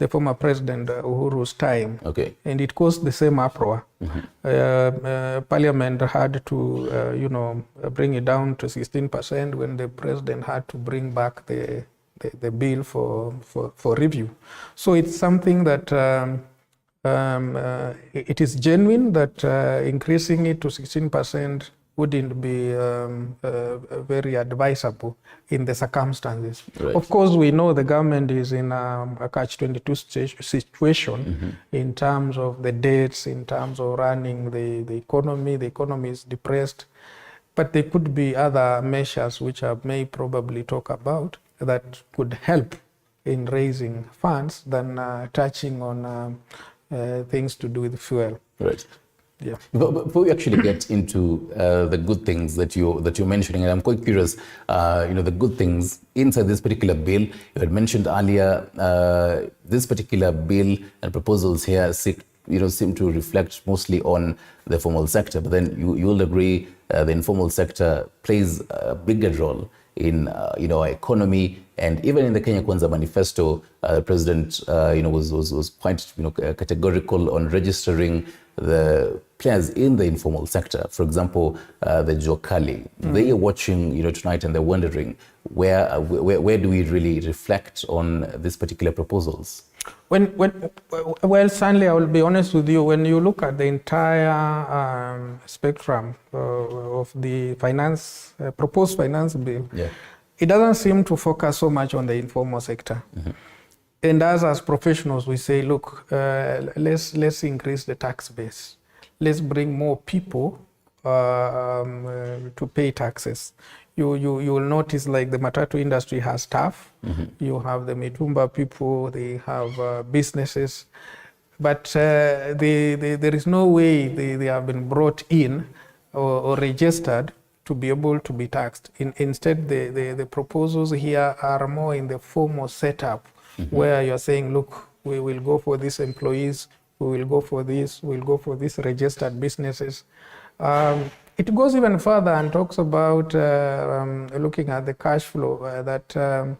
former President Uhuru's time. And it caused the same uproar. Parliament had to, bring it down to 16% when the president had to bring back the bill for review. So it's something that it is genuine that increasing it to 16% wouldn't be very advisable in the circumstances. Of course, we know the government is in a catch-22 situation in terms of the debts, in terms of running the economy. The economy is depressed. But there could be other measures which I may probably talk about that could help in raising funds than touching on things to do with fuel. Before we actually get into the good things that you're mentioning, and I'm quite curious, the good things inside this particular bill. You had mentioned earlier this particular bill and proposals here seem to reflect mostly on the formal sector, but then you will agree the informal sector plays a bigger role in our economy. And even in the Kenya Kwanza manifesto, the president was quite categorical on registering the players in the informal sector. For example, the Jokali, they are watching tonight and they're wondering where do we really reflect on these particular proposals? Well, Stanley, I will be honest with you. When you look at the entire spectrum of the proposed finance bill, it doesn't seem to focus so much on the informal sector. And as professionals, we say, look, let's increase the tax base. Let's bring more people to pay taxes. You will notice like the matatu industry has staff. You have the Mitumba people, they have businesses. But there is no way they have been brought in or registered to be able to be taxed. Instead, the proposals here are more in the formal setup, where you're saying, look, we will go for these employees, we will go for this, we'll go for these registered businesses. It goes even further and talks about looking at the cash flow, that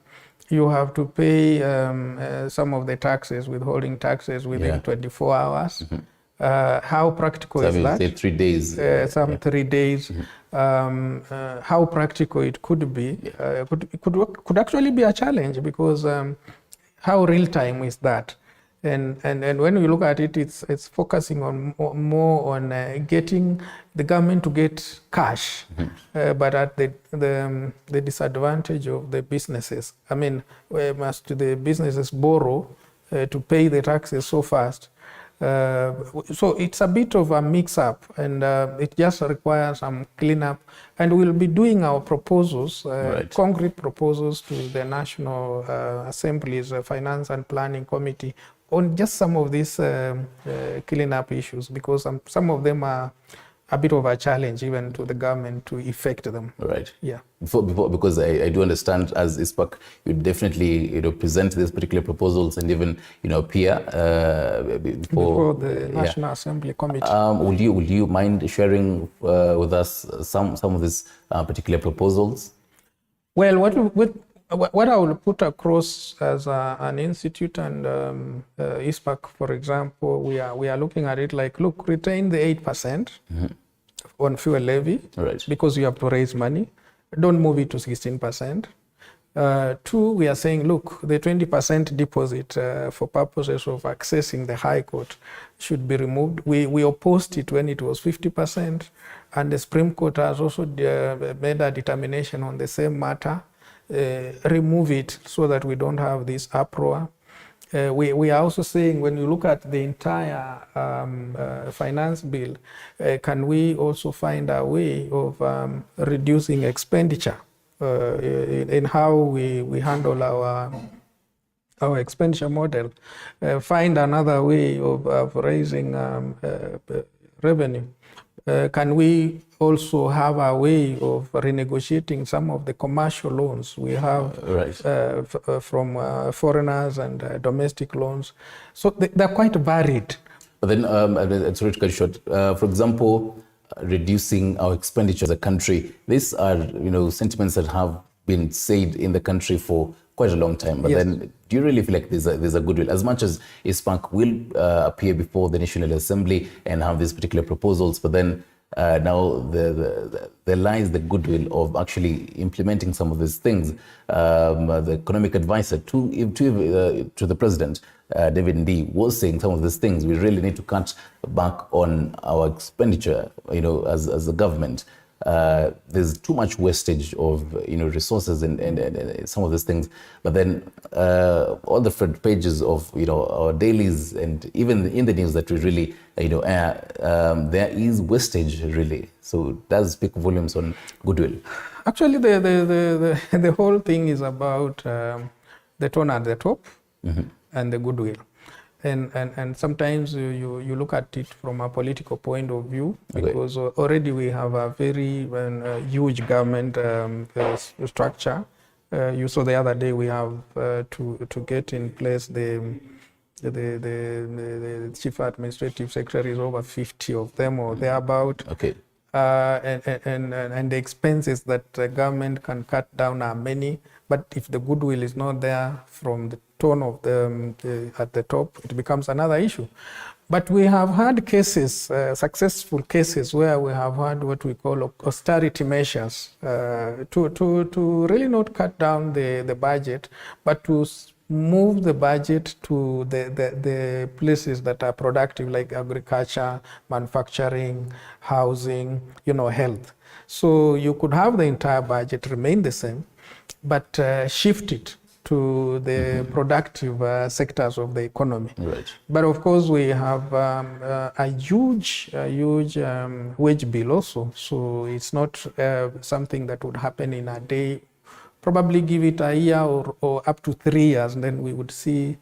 you have to pay some of the taxes, withholding taxes within 24 hours. How practical is that? Say 3 days. 3 days. How practical it could be. Could actually be a challenge, because how real time is that? And when we look at it, it's focusing on more on getting the government to get cash, but at the disadvantage of the businesses. I mean, must the businesses borrow to pay the taxes so fast? So it's a bit of a mix-up, and it just requires some cleanup. And we'll be doing our proposals, concrete proposals, to the National Assembly's Finance and Planning Committee on just some of these cleanup issues, because some of them are a bit of a challenge even to the government to effect them. Right. Yeah. Because I do understand, as ISPAC, you definitely present these particular proposals and even appear before the National Assembly Committee. Would you mind sharing with us some of these particular proposals? Well, what I will put across as an institute and ISPAC, for example, we are looking at it like, look, retain the 8% on fuel levy, because you have to raise money. Don't move it to 16%. 2, we are saying, look, the 20% deposit for purposes of accessing the High Court should be removed. We opposed it when it was 50%, and the Supreme Court has also made a determination on the same matter. Remove it so that we don't have this uproar. We are also saying, when you look at the entire finance bill, can we also find a way of reducing expenditure in how we handle our expenditure model? Find another way of raising revenue. Can we also have a way of renegotiating some of the commercial loans we have from foreigners and domestic loans? So they're quite varied. But then, sorry to cut you short, for example, reducing our expenditure as a country, these are sentiments that have been said in the country for quite a long time. But then, do you really feel like there's a goodwill? As much as ISPAC will appear before the National Assembly and have these particular proposals, but then now there lies the goodwill of actually implementing some of these things. The economic advisor to the president, David Ndii, was saying some of these things. We really need to cut back on our expenditure, as a government. There's too much wastage of resources and some of these things. But then all the front pages of our dailies and even in the news that we really air, there is wastage really. So it does speak volumes on goodwill. Actually, the whole thing is about the tone at the top and the goodwill. And sometimes you look at it from a political point of view, because already we have a very huge government structure. You saw the other day we have to get in place the chief administrative secretaries, over 50 of them or thereabout. and the expenses that the government can cut down are many. But if the goodwill is not there from the tone of at the top, it becomes another issue. But we have had cases, successful cases, where we have had what we call austerity measures to really not cut down the budget, but to move the budget to the places that are productive, like agriculture, manufacturing, housing, health. So you could have the entire budget remain the same, but shift it to the productive sectors of the economy. Right. But of course, we have a huge wage bill also. So it's not something that would happen in a day. Probably give it a year or up to 3 years, and then we would see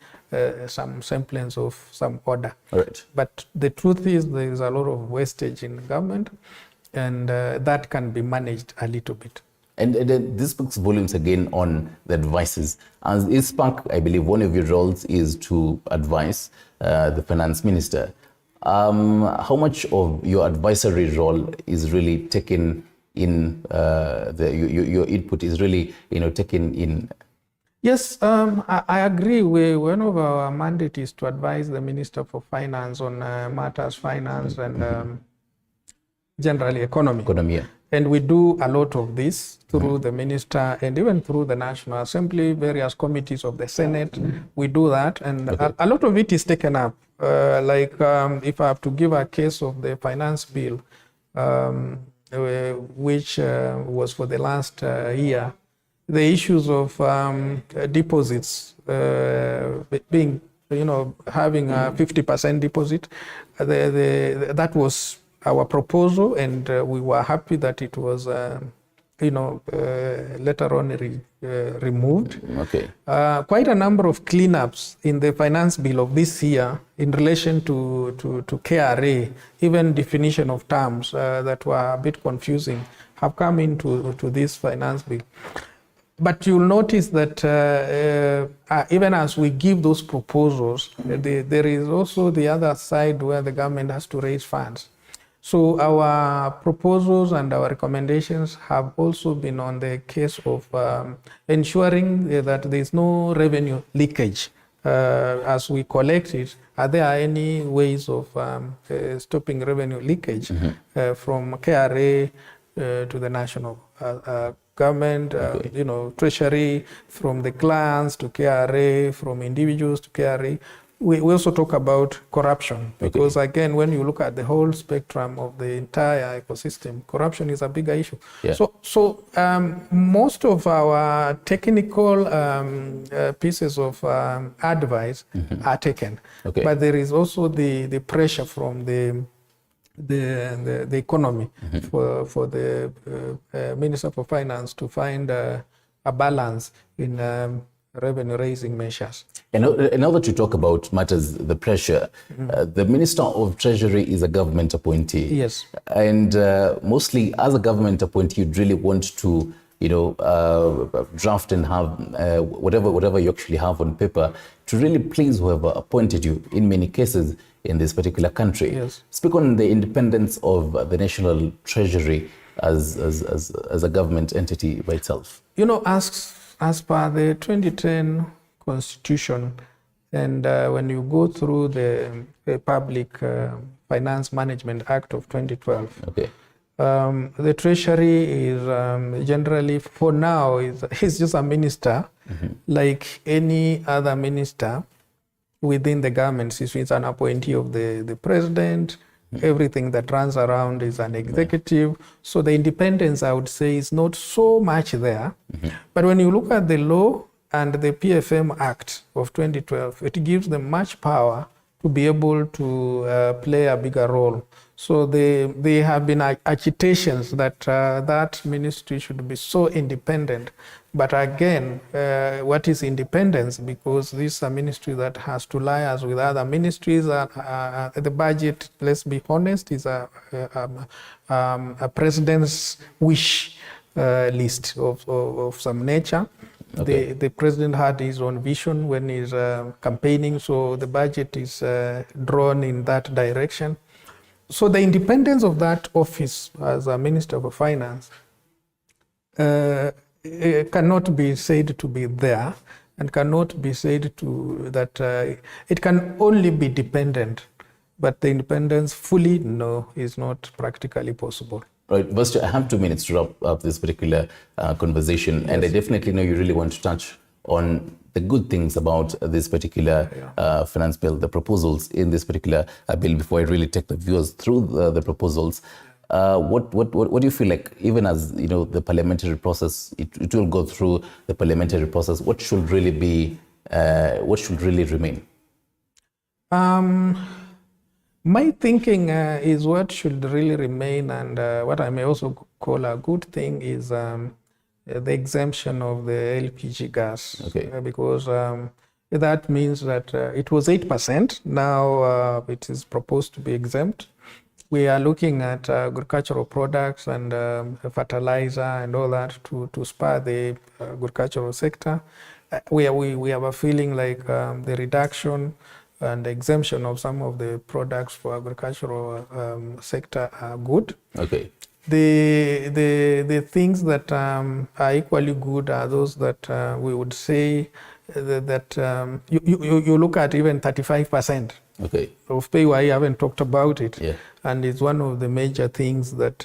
some semblance of some order. Right. But the truth is there is a lot of wastage in government, and that can be managed a little bit. And this speaks volumes again on the advices. As ISPAC, I believe one of your roles is to advise the finance minister. How much of your advisory role is really taken in, your input is really taken in? Yes, I agree. One of our mandate is to advise the Minister for Finance on matters finance and generally economy. Yeah. And we do a lot of this through the minister and even through the National Assembly, various committees of the Senate. We do that, and a lot of it is taken up. If I have to give a case of the finance bill, which was for the last year, the issues of deposits being, having a 50% deposit, that was our proposal, and we were happy that it was, later on removed. Okay. Quite a number of cleanups in the finance bill of this year in relation to KRA, even definition of terms that were a bit confusing, have come into this finance bill. But you'll notice that even as we give those proposals, there is also the other side where the government has to raise funds. So our proposals and our recommendations have also been on the case of ensuring that there is no revenue leakage as we collect it. Are there any ways of stopping revenue leakage from KRA to the national government, treasury, from the clans to KRA, from individuals to KRA? We also talk about corruption, because again, when you look at the whole spectrum of the entire ecosystem, corruption is a bigger issue. Yeah. So most of our technical pieces of advice are taken, but there is also the pressure from the economy for the Minister for Finance to find a balance in revenue raising measures. And now that you talk about matters, the pressure, the Minister of Treasury is a government appointee. Yes. And mostly as a government appointee, you'd really want to, draft and have whatever you actually have on paper to really please whoever appointed you in many cases in this particular country. Yes. Speak on the independence of the National Treasury as a government entity by itself. As per the 2010 Constitution, and when you go through the Public Finance Management Act of 2012, the Treasury is generally, for now, is just a minister, like any other minister within the government. It's an appointee of the president. Everything that runs around is an executive. So the independence, I would say, is not so much there. But when you look at the law and the PFM Act of 2012, it gives them much power to be able to play a bigger role. So there have been agitations that that ministry should be so independent. But again, what is independence? Because this is a ministry that has to liaise with other ministries. The budget, let's be honest, is a president's wish list of some nature. The president had his own vision when he's campaigning, so the budget is drawn in that direction. So the independence of that office as a Minister for Finance cannot be said to be there, and cannot be said to that it can only be dependent, but the independence fully, no, is not practically possible. Right, Buster, I have 2 minutes to wrap up this particular conversation, yes. And I definitely know you really want to touch on the good things about this particular finance bill, the proposals in this particular bill, before I really take the viewers through the proposals. What do you feel like, even as you know the parliamentary process, it will go through the parliamentary process? What should really be, what should really remain? My thinking is what should really remain, and what I may also call a good thing is the exemption of the LPG gas. Okay. Because that means that it was 8%. Now it is proposed to be exempt. We are looking at agricultural products and fertilizer and all that to spur the agricultural sector. We have a feeling like the reduction and exemption of some of the products for agricultural sector are good. Okay. The things that are equally good are those that we would say that you look at even 35%. Okay. Of pay. I haven't talked about it, yeah. And it's one of the major things that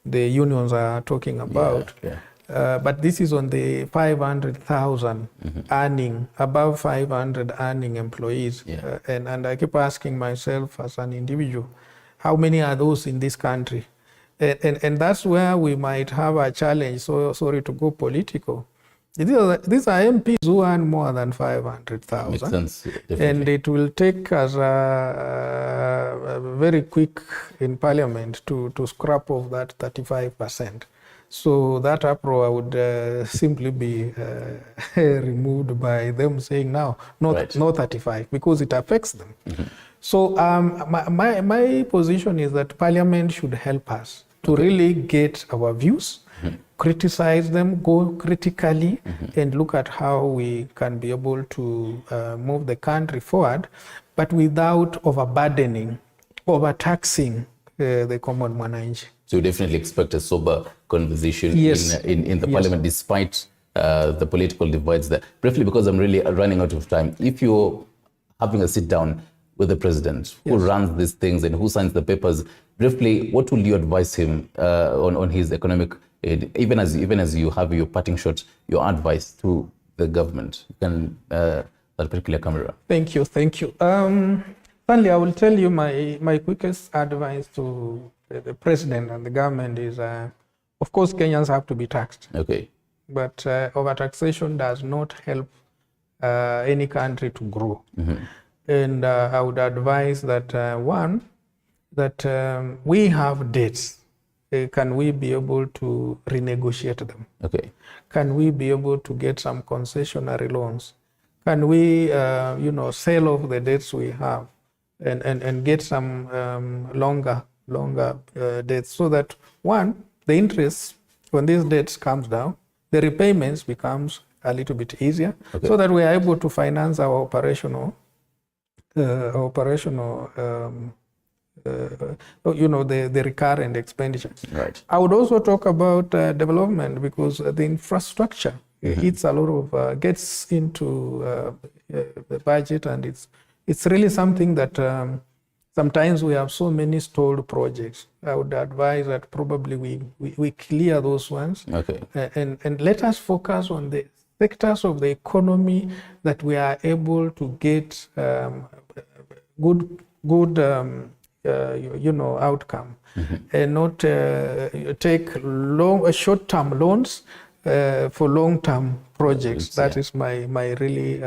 the unions are talking about. Yeah. But this is on the 500,000 earning, above 500 earning employees. Yeah. And I keep asking myself as an individual, how many are those in this country? And that's where we might have a challenge. So sorry to go political. These are MPs who earn more than 500,000. Makes sense, definitely. And it will take us very quick in Parliament to scrap off that 35%. So that uproar would simply be removed by them saying now, no 35, because it affects them. So my position is that Parliament should help us to really get our views, criticize them, go critically, and look at how we can be able to move the country forward, but without overburdening, overtaxing the common mwananchi. So you definitely expect a sober conversation yes. in the Parliament, despite the political divides there. Briefly, because I'm really running out of time, if you're having a sit down with the president, who runs these things and who signs the papers, briefly, what will you advise him on his economic aid, even as you have your parting shot, your advice to the government? You can that particular camera. Thank you. Finally, I will tell you my quickest advice to the president and the government is, of course, Kenyans have to be taxed. Okay. But overtaxation does not help any country to grow. And I would advise that, one, that we have debts. Can we be able to renegotiate them? Okay. Can we be able to get some concessionary loans? Can we, sell off the debts we have and get some longer debts, so that, one, the interest when these debts comes down, the repayments becomes a little bit easier, so that we are able to finance our operational the recurrent expenditure. Right. I would also talk about development, because the infrastructure it's a lot of gets into the budget, and it's really something that sometimes we have so many stalled projects. I would advise that probably we clear those ones, and let us focus on the sectors of the economy that we are able to get good outcome, and not take short-term loans for long-term projects. That is my really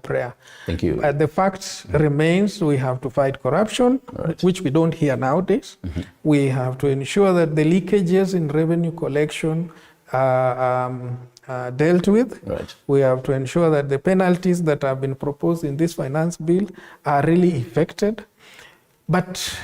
prayer. Thank you. The fact remains, we have to fight corruption, which we don't hear nowadays. We have to ensure that the leakages in revenue collection are dealt with. We have to ensure that the penalties that have been proposed in this finance bill are really effected. But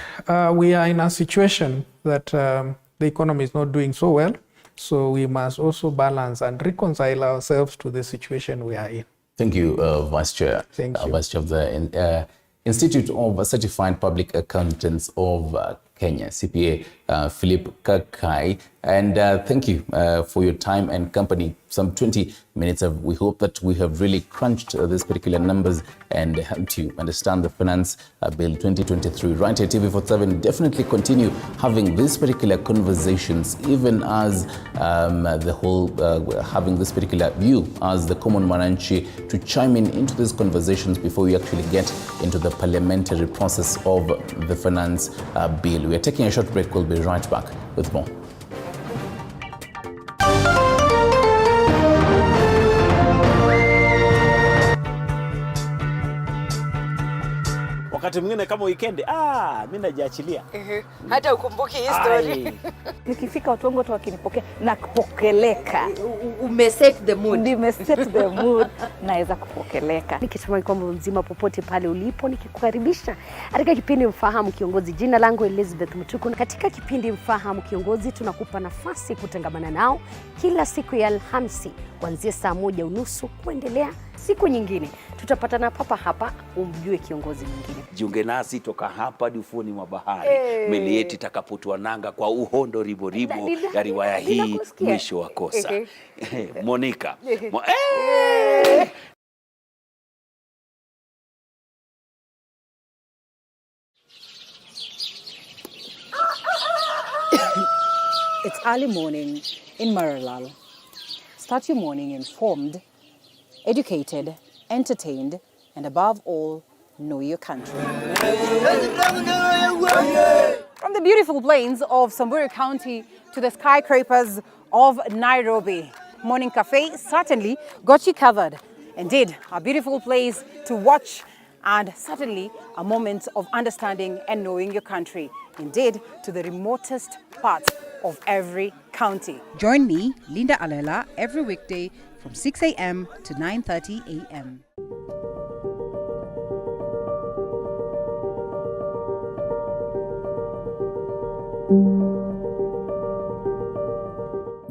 we are in a situation that the economy is not doing so well, so we must also balance and reconcile ourselves to the situation we are in. Thank you, Vice Chair. Thank you. Vice Chair of the Institute of Certified Public Accountants of Kenya, CPA, Philip Kakai. And thank you for your time and company. Some 20 minutes. We hope that we have really crunched these particular numbers and helped you understand the Finance Bill 2023. Right here, TV47, definitely continue having these particular conversations, even as the whole, having this particular view as the common Mwananchi to chime into these conversations before we actually get into the parliamentary process of the Finance Bill. We are taking a short break. We'll be right back with more. Wakati mwingine kama weekend, mimi najiachilia. Hata ukumbuki hii story. Nikifika watu wangu wakinipokea na kupokeleka. Umeset the mood. Nimeset the mood. Naweza kupokeleka. Nikitumai kwamba mzima popote pale ulipo, nikikukaribisha katika kipindi Mfahamu Kiongozi. Jina langu Elizabeth Mutuku. Katika kipindi Mfahamu Kiongozi tunakupa nafasi kutangamana nao kila siku ya Alhamisi kuanzia saa 1:30 kuendelea. Siku nyingine tutapatana papa hapa umjue kiongozi mwingine. Jiunge nasi toka hapa hadi ufuoni mwa bahari. Meli yetu itakapotua nanga kwa uhondo ribo ya riwaya hii Mwisho wa Kosa. Monica. It's early morning in Maralal. Start your morning informed, educated, entertained, and above all, know your country. From the beautiful plains of Samburu County to the skyscrapers of Nairobi, Morning Cafe certainly got you covered. Indeed, a beautiful place to watch and certainly a moment of understanding and knowing your country. Indeed, to the remotest parts of every county. Join me, Linda Alela, every weekday from 6 a.m. to 9:30 a.m.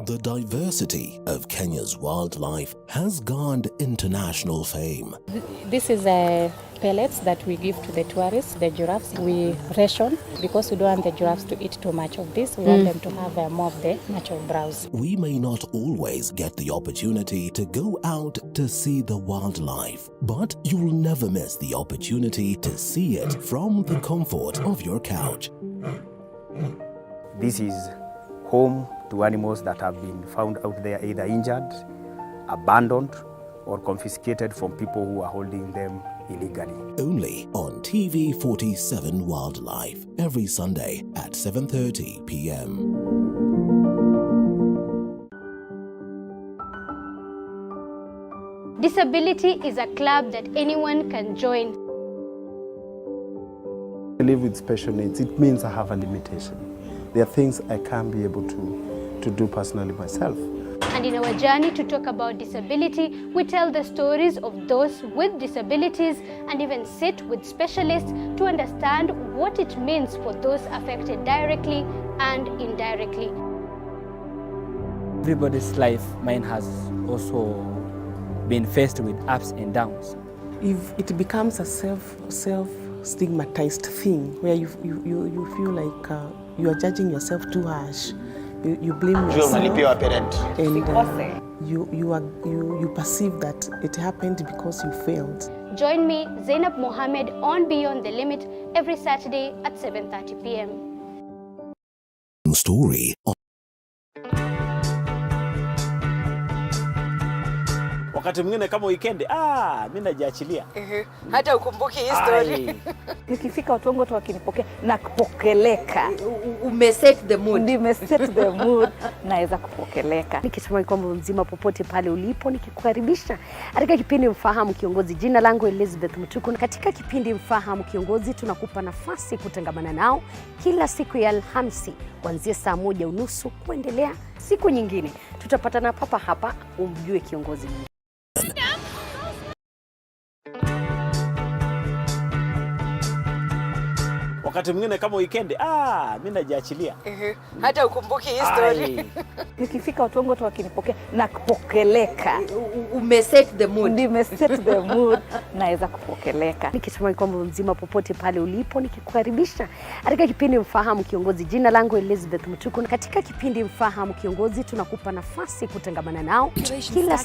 The diversity of Kenya's wildlife has garnered international fame. This is pellets that we give to the tourists, the giraffes. We ration because we don't want the giraffes to eat too much of this. We want them to have more of the natural browse. We may not always get the opportunity to go out to see the wildlife, but you'll never miss the opportunity to see it from the comfort of your couch. This is home to animals that have been found out there either injured, abandoned, or confiscated from people who are holding them illegally. Only on TV47 Wildlife, every Sunday at 7:30 p.m. Disability is a club that anyone can join. I live with special needs. It means I have a limitation. There are things I can't be able to do personally myself. And in our journey to talk about disability, we tell the stories of those with disabilities and even sit with specialists to understand what it means for those affected directly and indirectly. Everybody's life, mine has also been faced with ups and downs. If it becomes a self-stigmatized thing where you feel like you are judging yourself too harsh, you blame yourself, and you perceive that it happened because you failed. Join me, Zainab Mohammed, on Beyond the Limit every Saturday at 7:30 p.m. Story. Wakati mwingine kama weekend, mimi najiachilia. Hata ukumbuki hii story. Nikifika watu wangu wakinipokea na kupokeleka. Umeset the mood. Nimeset the mood. Naweza kupokeleka. Nikitumai kwamba mzima popote pale ulipo, nikikukaribisha katika kipindi Mfahamu Kiongozi. Jina langu Elizabeth Mutuku. Katika kipindi Mfahamu Kiongozi tunakupa nafasi kutangamana nao kila siku ya Alhamisi kuanzia saa 1:30 kuendelea. Siku nyingine tutapatana papa hapa umjue kiongozi mwingine. wakati mwingine kama weekend mimi najiachilia. Hata ukumbuki history. Nikifika watu wangu watu wakinipokea na kupokeleka. Umeset the mood. Nimeset the mood. Naweza kupokeleka. Nikitumai kwamba mzima popote pale ulipo, nikikukaribisha katika kipindi Mfahamu Kiongozi. Jina langu Elizabeth Mutuku. Katika kipindi Mfahamu Kiongozi tunakupa nafasi kutangamana nao kila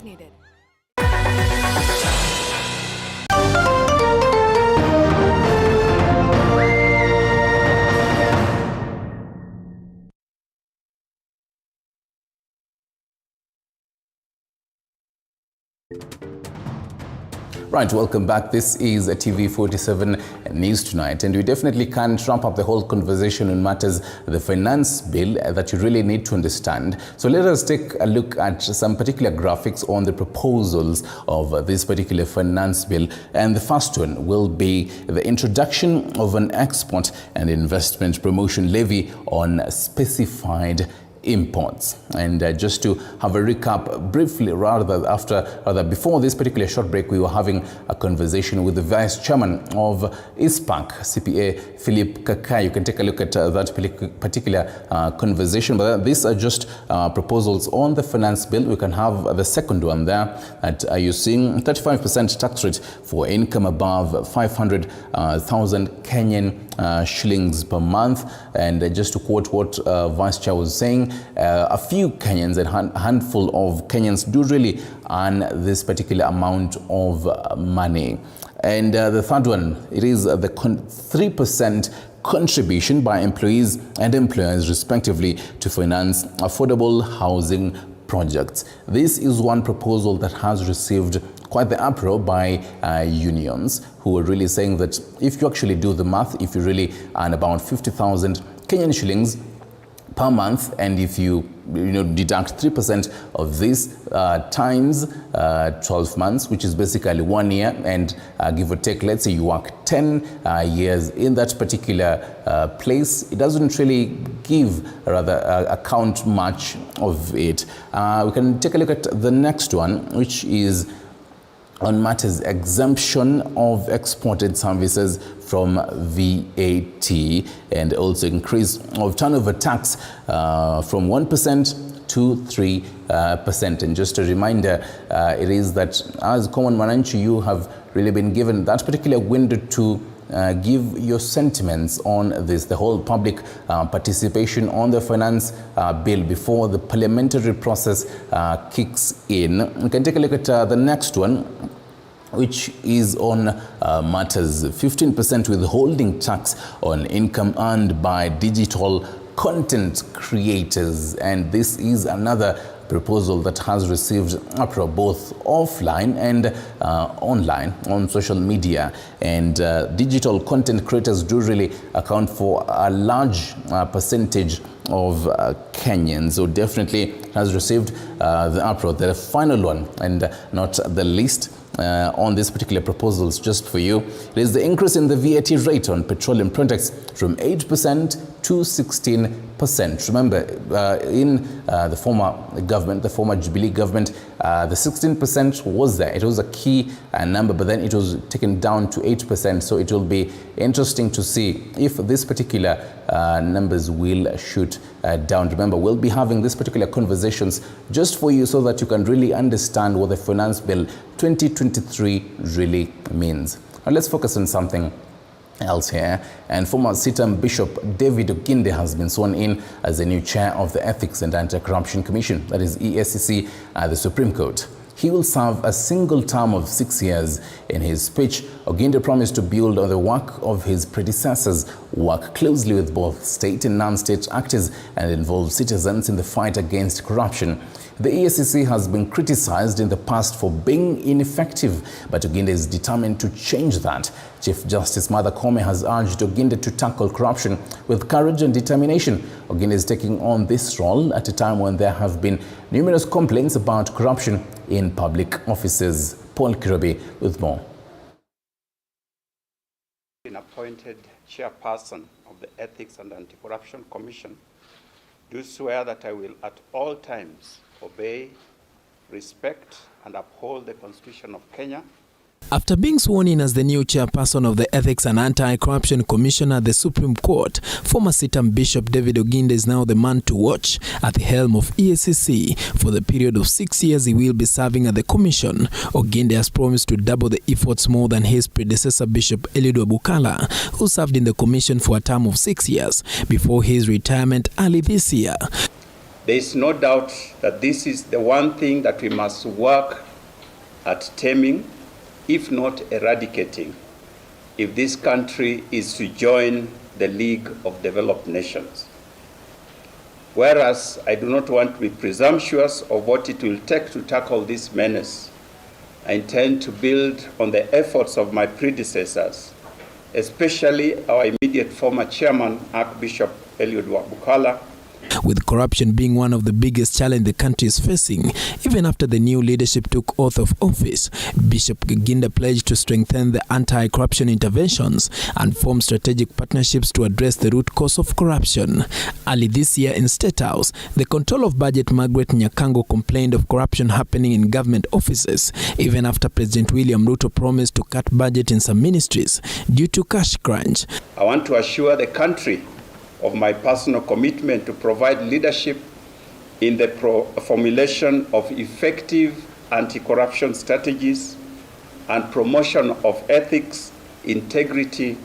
Right, welcome back. This is TV47 News Tonight, and we definitely can't wrap up the whole conversation on matters the finance bill that you really need to understand. So let us take a look at some particular graphics on the proposals of this particular finance bill. And the first one will be the introduction of an export and investment promotion levy on specified imports. And just to have a recap briefly, before this particular short break, we were having a conversation with the Vice Chairman of ISPAC, CPA Philip Kakai. You can take a look at that particular conversation. But these are just proposals on the finance bill. We can have the second one there. Are you seeing 35% tax rate for income above 500,000 Kenyan shillings per month? And just to quote what Vice Chair was saying, a few Kenyans, a handful of Kenyans do really earn this particular amount of money. And the third one, it is the 3% contribution by employees and employers respectively to finance affordable housing projects. This is one proposal that has received quite the uproar by unions, who are really saying that if you actually do the math, if you really earn about 50,000 Kenyan shillings per month, and if you deduct 3% of this times 12 months, which is basically 1 year, and give or take, let's say you work 10 years in that particular place, it doesn't really account much of it. We can take a look at the next one, which is on matters exemption of exported services from VAT, and also increase of turnover tax from 1% to 3%. And just a reminder, it is that as common mananchi, you have really been given that particular window to give your sentiments on this, the whole public participation on the finance bill before the parliamentary process kicks in. We can take a look at the next one, which is on matters 15% withholding tax on income earned by digital content creators. And this is another proposal that has received uproar both offline and online on social media. And digital content creators do really account for a large percentage of Kenyans. So definitely has received the uproar. The final one, and not the least, on these particular proposals, just for you, is the increase in the VAT rate on petroleum products from 8% to 16%. Remember, in the former government, the former Jubilee government, the 16% was there. It was a key number, but then it was taken down to 8%. So it will be interesting to see if this particular numbers will shoot down. Remember, we'll be having this particular conversations just for you so that you can really understand what the Finance Bill 2023 really means. Now let's focus on something else here. And former CITAM Bishop David Oginde has been sworn in as the new chair of the Ethics and Anti-Corruption Commission, that is EACC, at the Supreme Court. He will serve a single term of 6 years. In his speech, Oginde promised to build on the work of his predecessors, work closely with both state and non-state actors, and involve citizens in the fight against corruption. The EACC has been criticized in the past for being ineffective, but Oginde is determined to change that. Chief Justice Martha Koome has urged Oginde to tackle corruption with courage and determination. Oginde is taking on this role at a time when there have been numerous complaints about corruption in public offices. Paul Kirobi with more. Been appointed chairperson of the Ethics and Anti-Corruption Commission, do swear that I will at all times obey, respect, and uphold the Constitution of Kenya. After being sworn in as the new chairperson of the Ethics and Anti-Corruption Commission at the Supreme Court, former Sitam Bishop David Oginde is now the man to watch at the helm of EACC. For the period of 6 years he will be serving at the commission, Oginde has promised to double the efforts more than his predecessor Bishop Eliud Wabukala, who served in the commission for a term of 6 years before his retirement early this year. There is no doubt that this is the one thing that we must work at taming, if not eradicating, if this country is to join the League of Developed Nations. Whereas I do not want to be presumptuous of what it will take to tackle this menace, I intend to build on the efforts of my predecessors, especially our immediate former chairman, Archbishop Eliud Wabukala. With corruption being one of the biggest challenges the country is facing, even after the new leadership took oath of office, Bishop Oginde pledged to strengthen the anti-corruption interventions and form strategic partnerships to address the root cause of corruption. Early this year in State House, the Control of Budget Margaret Nyakango complained of corruption happening in government offices, even after President William Ruto promised to cut budget in some ministries due to cash crunch. I want to assure the country of my personal commitment to provide leadership in the formulation of effective anti-corruption strategies and promotion of ethics, integrity,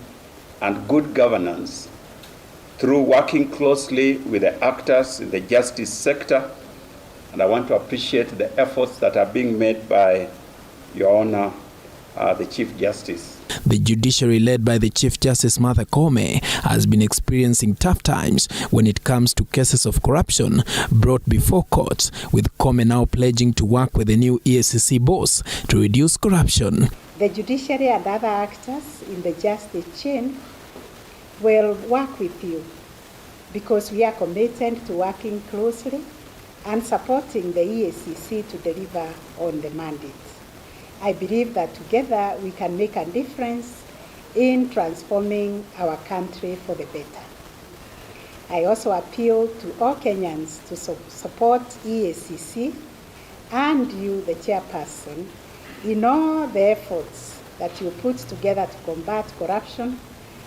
and good governance through working closely with the actors in the justice sector. And I want to appreciate the efforts that are being made by Your Honor, the Chief Justice. The judiciary led by the Chief Justice Martha Koome has been experiencing tough times when it comes to cases of corruption brought before courts, with Koome now pledging to work with the new EACC boss to reduce corruption. The judiciary and other actors in the justice chain will work with you because we are committed to working closely and supporting the EACC to deliver on the mandate. I believe that together we can make a difference in transforming our country for the better. I also appeal to all Kenyans to support EACC and you, the chairperson, in all the efforts that you put together to combat corruption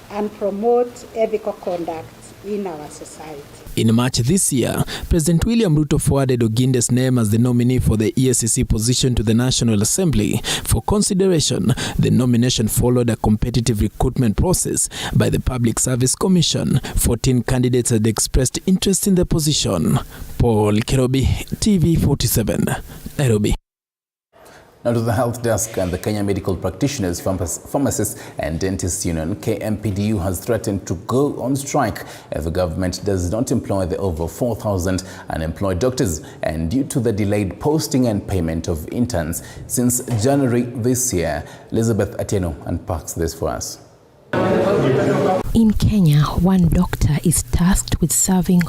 and promote ethical conduct in our society. In March this year, President William Ruto forwarded Oginde's name as the nominee for the EACC position to the National Assembly for consideration. The nomination followed a competitive recruitment process by the Public Service Commission. 14 candidates had expressed interest in the position. Paul Kerobi, TV47, Nairobi. Now to the health desk, and the Kenya Medical Practitioners, Pharmacists and Dentists Union, KMPDU, has threatened to go on strike if the government does not employ the over 4,000 unemployed doctors, and due to the delayed posting and payment of interns since January this year. Elizabeth Atieno unpacks this for us. In Kenya, one doctor is tasked with serving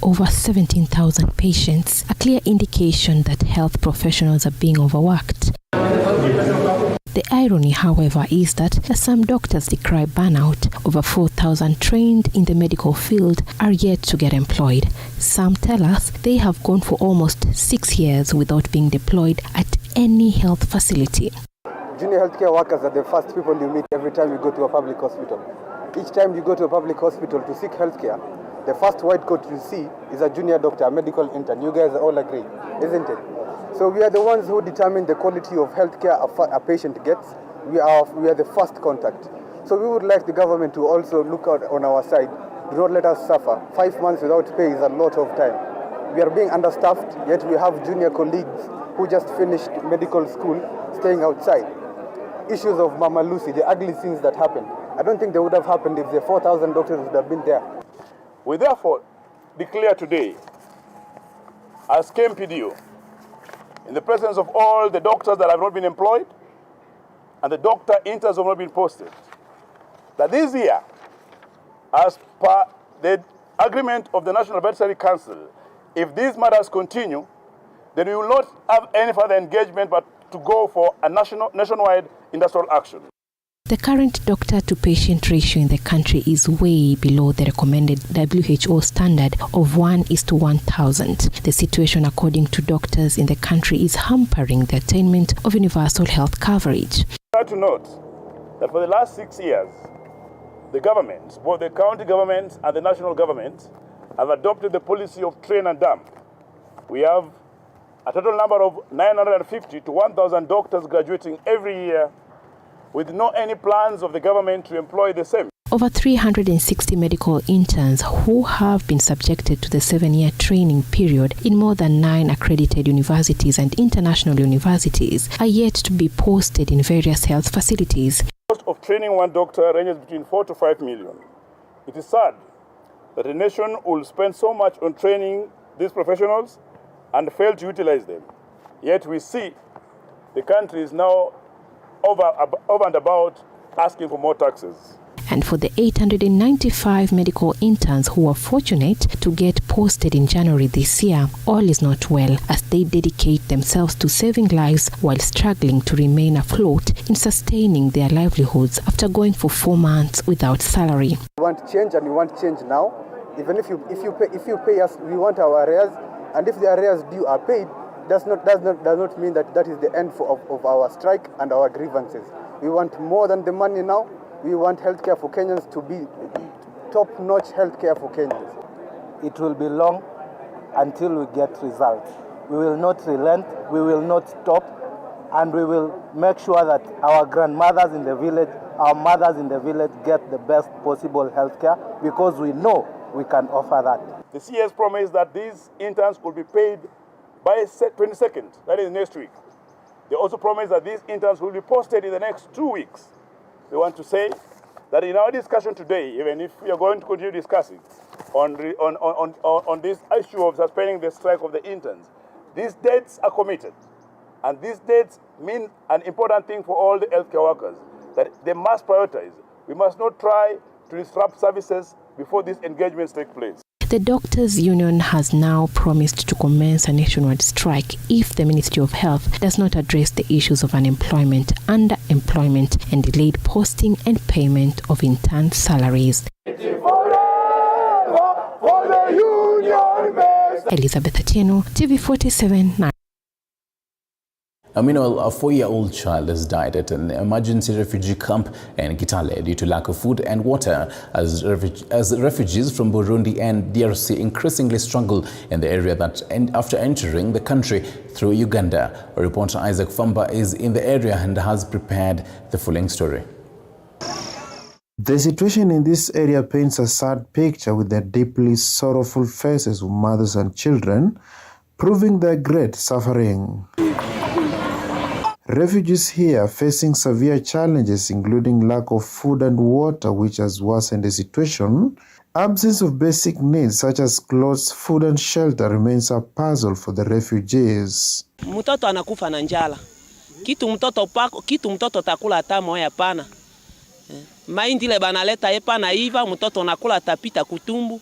over 17,000 patients, a clear indication that health professionals are being overworked. The irony, however, is that some doctors decry burnout. Over 4,000 trained in the medical field are yet to get employed. Some tell us they have gone for almost 6 years without being deployed at any health facility. Junior healthcare workers are the first people you meet every time you go to a public hospital. Each time you go to a public hospital to seek healthcare, the first white coat you see is a junior doctor, a medical intern. You guys all agree, isn't it? So we are the ones who determine the quality of healthcare a patient gets. We are the first contact. So we would like the government to also look out on our side. Do not let us suffer. 5 months without pay is a lot of time. We are being understaffed, yet we have junior colleagues who just finished medical school staying outside. Issues of Mama Lucy, the ugly things that happened. I don't think they would have happened if the 4,000 doctors would have been there. We therefore declare today, as KMPDU, in the presence of all the doctors that have not been employed and the doctor interns who have not been posted, that this year, as per the agreement of the National Veterinary Council, if these matters continue, then we will not have any further engagement but to go for a nationwide industrial action. The current doctor-to-patient ratio in the country is way below the recommended WHO standard of 1:1,000. The situation, according to doctors in the country, is hampering the attainment of universal health coverage. To to note that for the last 6 years, the government, both the county government and the national government, have adopted the policy of train and dump. We have a total number of 950 to 1,000 doctors graduating every year with no any plans of the government to employ the same. Over 360 medical interns who have been subjected to the 7-year training period in more than 9 accredited universities and international universities are yet to be posted in various health facilities. The cost of training one doctor ranges between 4 to 5 million. It is sad that a nation will spend so much on training these professionals and fail to utilize them. Yet we see the country is now over and about asking for more taxes. And for the 895 medical interns who were fortunate to get posted in January this year, all is not well as they dedicate themselves to saving lives while struggling to remain afloat in sustaining their livelihoods after going for 4 months without salary. We want change and we want change now. Even if you pay us, we want our arrears, and if the arrears due are paid, does not mean that is the end of our strike and our grievances. We want more than the money now. We want healthcare for Kenyans to be top-notch healthcare for Kenyans. It will be long until we get results. We will not relent, we will not stop, and we will make sure that our grandmothers in the village, our mothers in the village get the best possible healthcare because we know we can offer that. The CS promised that these interns could be paid by 22nd, that is next week. They also promised that these interns will be posted in the next 2 weeks. We want to say that in our discussion today, even if we are going to continue discussing on this issue of suspending the strike of the interns, these dates are committed. And these dates mean an important thing for all the healthcare workers, that they must prioritize. We must not try to disrupt services before these engagements take place. The Doctors' Union has now promised to commence a nationwide strike if the Ministry of Health does not address the issues of unemployment, underemployment, and delayed posting and payment of intern salaries. Elizabeth Atieno, TV47. Meanwhile, a 4-year-old child has died at an emergency refugee camp in Kitale due to lack of food and water as refugees from Burundi and DRC increasingly struggle in the area after entering the country through Uganda. Our reporter Isaac Famba is in the area and has prepared the following story. The situation in this area paints a sad picture with the deeply sorrowful faces of mothers and children, proving their great suffering. Refugees here are facing severe challenges including lack of food and water, which has worsened the situation. Absence of basic needs such as clothes, food and shelter remains a puzzle for the refugees. Mtoto anakufa na njala. Kitu mtoto takula hata moya pana. Mahindi ile banaleta yepa na iva, mtoto nakula tapita kutumbu,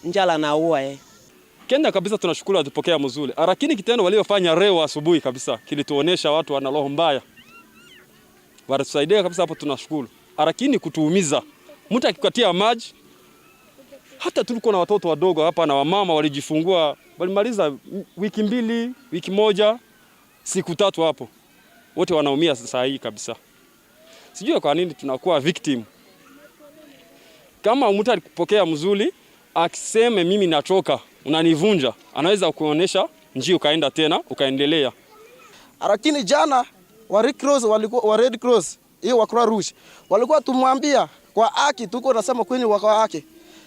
njala na uwa Kenya kabisa tunashukuru atupokea mzuri. Lakini kitendo waliofanya leo asubuhi kabisa kilituonesha watu wana roho mbaya. Wanatusaidia kabisa hapo tunashukuru. Lakini kutuumiza. Mtu akikatia maji hata tulikuwa na watoto wadogo hapa na wamama walijifungua walimaliza wiki 2, wiki 1, siku 3 hapo. Wote wanaumia sasa hii kabisa. Sijui kwa nini tunakuwa victim. Kama mtu alikupokea mzuri akiseme mimi nachoka unanivunja, anaweza kuonesha njia ukaenda tena ukaendelea. Lakini jana wa Red Cross hiyo wa Croix Rouge walikuwa tumwambia kwa haki, tuko nasema kwenye kwa haki.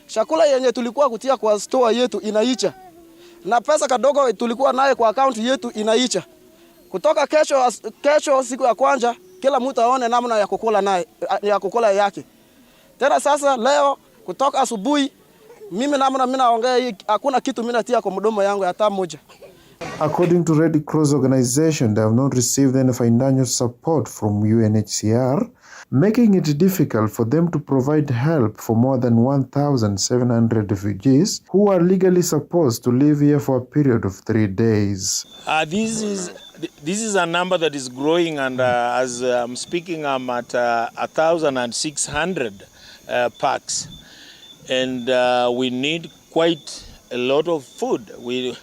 Chakula yenye tulikuwa kutia kwa store yetu inaicha. Na pesa kadogo tulikuwa naye kwa account yetu inaicha. Kutoka kesho siku ya kwanza kila mtu aone namna ya kukula yake. Tena sasa leo kutoka asubuhi mimi naongea hakuna kitu mimi natia kwa mdomo yangu hata moja. According to Red Cross organization, they have not received any financial support from UNHCR, making it difficult for them to provide help for more than 1,700 refugees who are legally supposed to live here for a period of 3 days. This is a number that is growing, and as I'm speaking, I'm at 1,600 packs. And we need quite a lot of food. We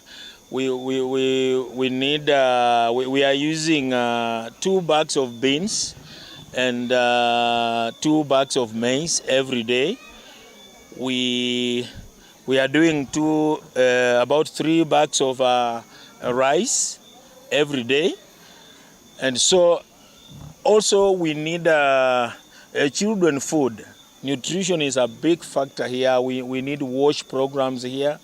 are using 2 bags of beans, and 2 bags of maize every day. We are doing about 3 bags of rice every day, and so also we need children food. Nutrition is a big factor here. We need wash programs here.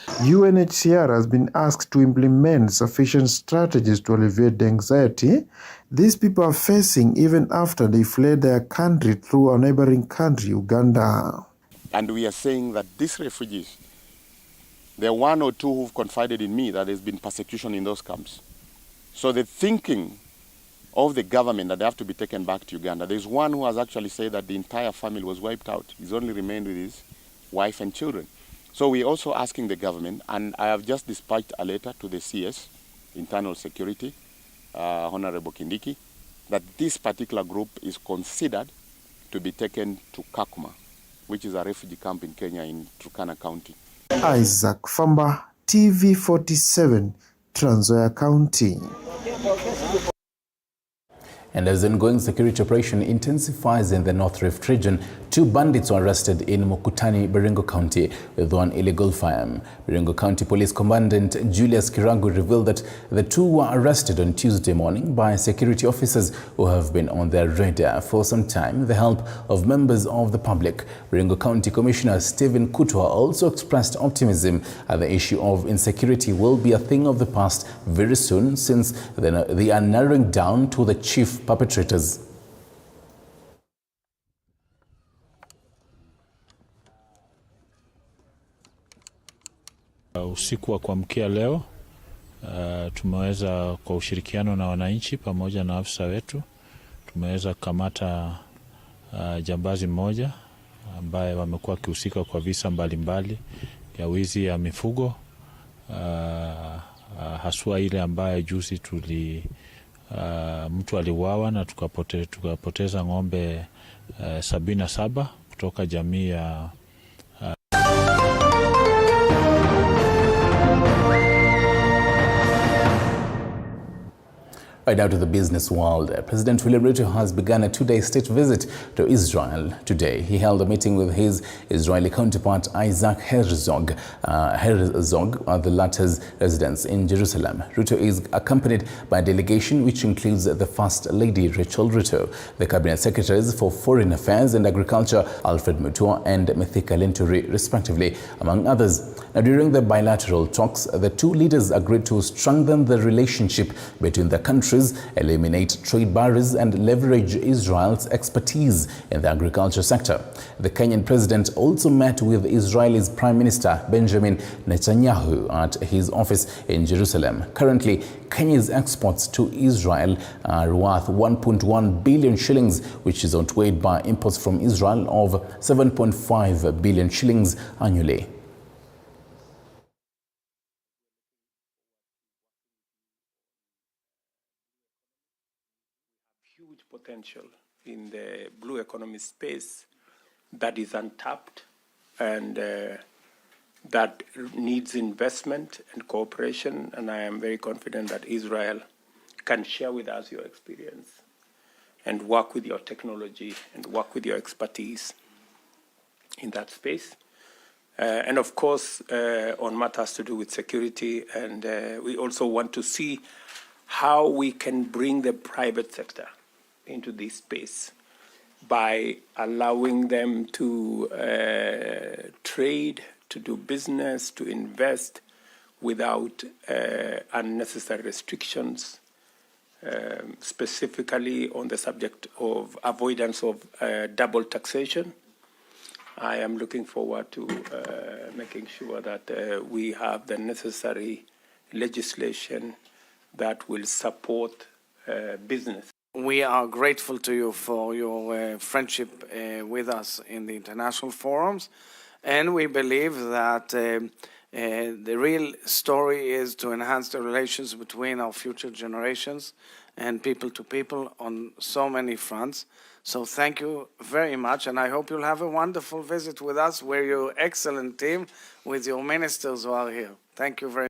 UNHCR has been asked to implement sufficient strategies to alleviate the anxiety these people are facing even after they fled their country through a neighboring country, Uganda. And we are saying that these refugees, there are 1 or 2 who've confided in me that there's been persecution in those camps. So the thinking of the government that they have to be taken back to Uganda. There's one who has actually said that the entire family was wiped out. He's only remained with his wife and children. So we're also asking the government, and I have just dispatched a letter to the CS, Internal Security, Honorable Kindiki, that this particular group is considered to be taken to Kakuma, which is a refugee camp in Kenya in Turkana County. Isaac Famba, TV47, Trans Nzoia County. And as the ongoing security operation intensifies in the North Rift region, 2 bandits were arrested in Mukutani, Baringo County with 1 illegal firearm. Baringo County Police Commandant Julius Kiragu revealed that the 2 were arrested on Tuesday morning by security officers who have been on their radar for some time with the help of members of the public. Baringo County Commissioner Stephen Kutwa also expressed optimism that the issue of insecurity will be a thing of the past very soon, since they are narrowing down to the chief perpetrators. Usiku wa kuamkia leo tumeweza kwa ushirikiano na wananchi pamoja na afisa wetu tumeweza kamata jambazi mmoja ambaye wamekuwa kihusika kwa visa mbalimbali ya wizi ya mifugo, haswa ile ambaye juzi mtu aliuawa na tukapoteza ng'ombe 77 kutoka jamii ya Right now to the business world. President William Ruto has begun a 2-day state visit to Israel today. He held a meeting with his Israeli counterpart Isaac Herzog at the latter's residence in Jerusalem. Ruto is accompanied by a delegation which includes the First Lady Rachel Ruto, the Cabinet Secretaries for Foreign Affairs and Agriculture Alfred Mutua and Mithika Linturi, respectively, among others. Now, during the bilateral talks, the 2 leaders agreed to strengthen the relationship between the countries, eliminate trade barriers and leverage Israel's expertise in the agriculture sector. The Kenyan president also met with Israel's Prime Minister Benjamin Netanyahu at his office in Jerusalem. Currently, Kenya's exports to Israel are worth 1.1 billion shillings, which is outweighed by imports from Israel of 7.5 billion shillings annually. Potential in the blue economy space that is untapped and that needs investment and cooperation, and I am very confident that Israel can share with us your experience and work with your technology and work with your expertise in that space. And of course, on matters to do with security, and we also want to see how we can bring the private sector into this space by allowing them to trade, to do business, to invest without unnecessary restrictions, specifically on the subject of avoidance of double taxation. I am looking forward to making sure that we have the necessary legislation that will support business. We are grateful to you for your friendship with us in the international forums, and we believe that the real story is to enhance the relations between our future generations and people to people on so many fronts. So thank you very much, and I hope you'll have a wonderful visit with us. We're your excellent team with your ministers who are here. Thank you very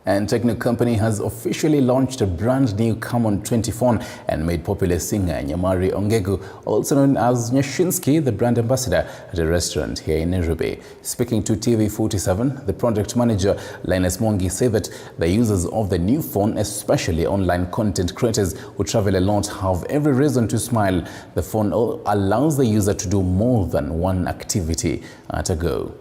much. And Techno Company has officially launched a brand new Camon 20 phone and made popular singer Nyamari Ongegu, also known as Nyashinski, the brand ambassador, at a restaurant here in Nairobi. Speaking to TV47, the product manager Linus Mwangi said that the users of the new phone, especially online content creators who travel a lot, have every reason to smile. The phone allows the user to do more than one activity at a go.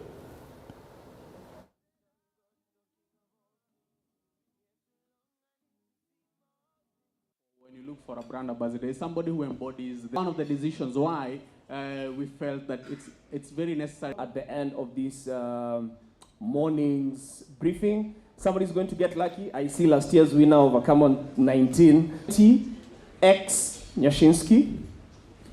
For a brand ambassador is somebody who embodies one of the decisions why we felt that it's very necessary at the end of this morning's briefing. Somebody's going to get lucky. I see last year's winner of a Camon 19 X Nyashinski,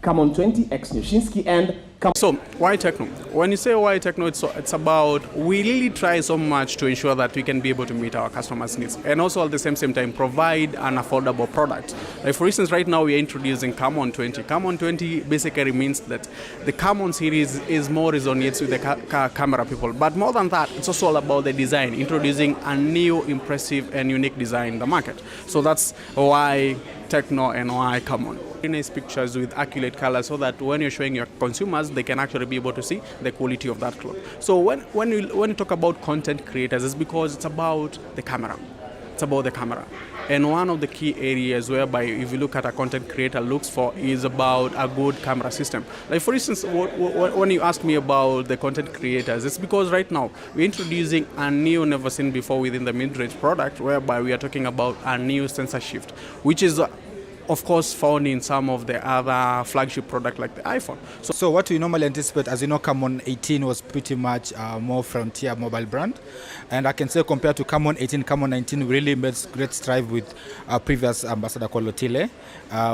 Camon 20 X Nyashinski, and so why Techno? When you say why Techno, it's about we really try so much to ensure that we can be able to meet our customers' needs and also at the same time provide an affordable product. Like for instance, right now we are introducing Camon 20. Camon 20 basically means that the Camon series is more resonates with the camera people. But more than that, it's also all about the design, introducing a new, impressive and unique design in the market. So that's why Techno and why Camon. Nice pictures with accurate colors so that when you're showing your consumers, they can actually be able to see the quality of that cloth. So when you talk about content creators, it's because it's about the camera. It's about the camera. And one of the key areas whereby if you look at a content creator looks for is about a good camera system. Like for instance, when you ask me about the content creators, it's because right now we're introducing a new never seen before within the mid-range product whereby we are talking about a new sensor shift, which is of course found in some of the other flagship products like the iPhone. So what we normally anticipate, as you know, Camon 18 was pretty much more frontier mobile brand. And I can say compared to Camon 18, Camon 19 really made great strive with our previous ambassador called Otile.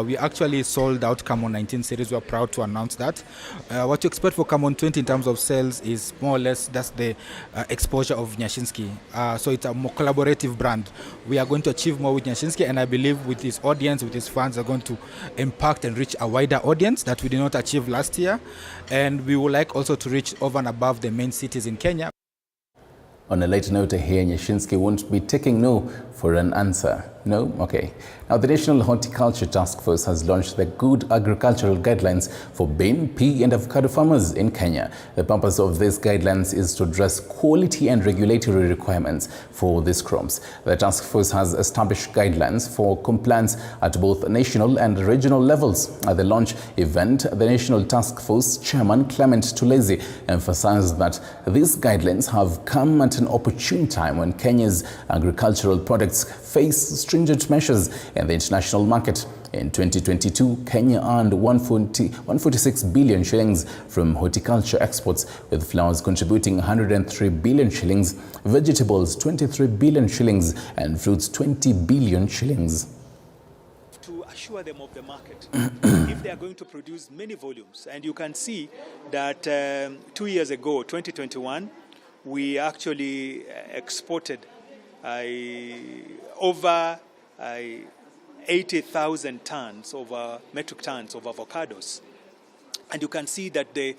We actually sold out Camon 19 series. We're proud to announce that. What you expect for Camon 20 in terms of sales is more or less that's the exposure of Nyashinski. So it's a more collaborative brand. We are going to achieve more with Nyashinski, and I believe with his audience, with his fans, are going to impact and reach a wider audience that we did not achieve last year. And we would like also to reach over and above the main cities in Kenya. On a later note here, Nyashinski won't be taking no for an answer. No? Okay. Now, the National Horticulture Task Force has launched the Good Agricultural Guidelines for bean, pea and avocado farmers in Kenya. The purpose of these guidelines is to address quality and regulatory requirements for these crops. The task force has established guidelines for compliance at both national and regional levels. At the launch event, the National Task Force Chairman Clement Tulezi emphasized that these guidelines have come at an opportune time when Kenya's agricultural products face stringent measures in the international market. In 2022, Kenya earned 146 billion shillings from horticulture exports, with flowers contributing 103 billion shillings, vegetables 23 billion shillings, and fruits 20 billion shillings. To assure them of the market, if they are going to produce many volumes. And you can see that 2 years ago, 2021, we actually exported over 80,000 tons of metric tons of avocados. And you can see that the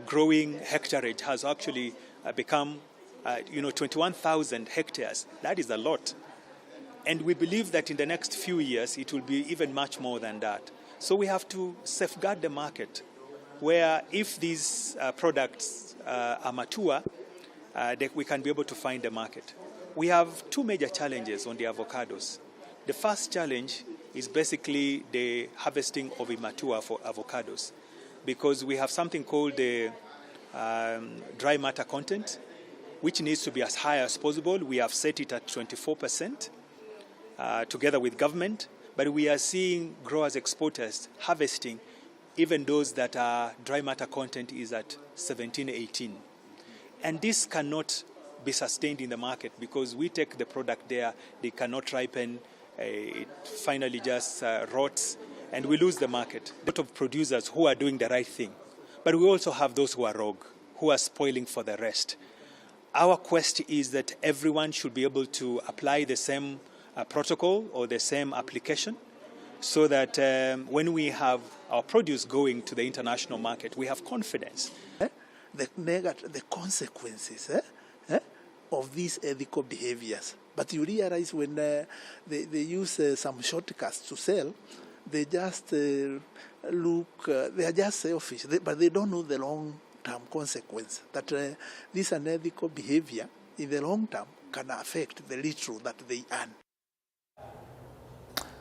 growing hectareage has actually become 21,000 hectares. That is a lot. And we believe that in the next few years, it will be even much more than that. So we have to safeguard the market, where if these products are mature, we can be able to find the market. We have two major challenges on the avocados. The first challenge is basically the harvesting of immature for avocados, because we have something called the dry matter content, which needs to be as high as possible. We have set it at 24% together with government, but we are seeing growers, exporters harvesting even those that are dry matter content is at 17, 18. And this cannot be sustained in the market because we take the product there, they cannot ripen, it finally just rots, and we lose the market. A lot of producers who are doing the right thing, but we also have those who are rogue, who are spoiling for the rest. Our quest is that everyone should be able to apply the same protocol or the same application, so that when we have our produce going to the international market, we have confidence. The consequences of these ethical behaviors. But you realize when they use some shortcuts to sell, they just they are just selfish, but they don't know the long-term consequence, that this unethical behavior in the long term can affect the little that they earn.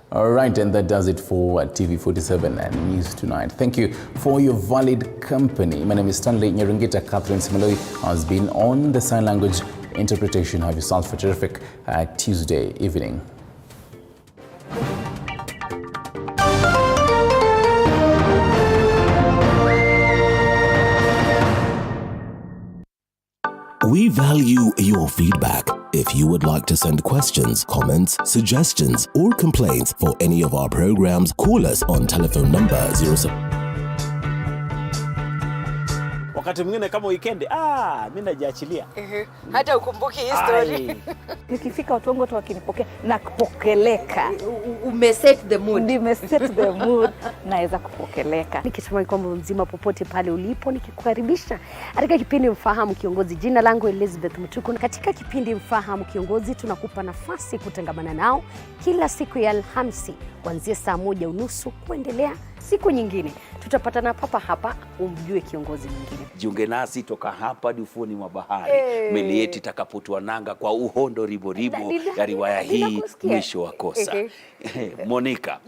All right, and that does it for TV47 and News Tonight. Thank you for your valid company. My name is Stanley Nyerungita. Catherine Simeloi has been on the sign language interpretation. Have yourself a terrific Tuesday evening. We value your feedback. If you would like to send questions, comments, suggestions, or complaints for any of our programs, call us on telephone number 07. Wakati mwingine kama weekend, mimi najiachilia. Hata ukumbuki hii story. Nikifika watu wangu wakinipokea na kupokeleka. Umeset the mood. Nimeset the mood. Naweza kupokeleka. Nikisema kwamba mzima popote pale ulipo, nikikukaribisha katika kipindi Mfahamu Kiongozi. Jina langu Elizabeth Mutuku. Katika kipindi Mfahamu Kiongozi tunakupa nafasi kutangamana nao kila siku ya Alhamisi kuanzia saa 1:30 kuendelea siku nyingine. Tutapatana papa hapa umjue kiongozi mwingine. Jiunge nasi toka hapa hadi ufuoni mwa bahari. Meli yetu itakapotua nanga kwa uhondo ribo ya riwaya hii mwisho wa kosa. Monica.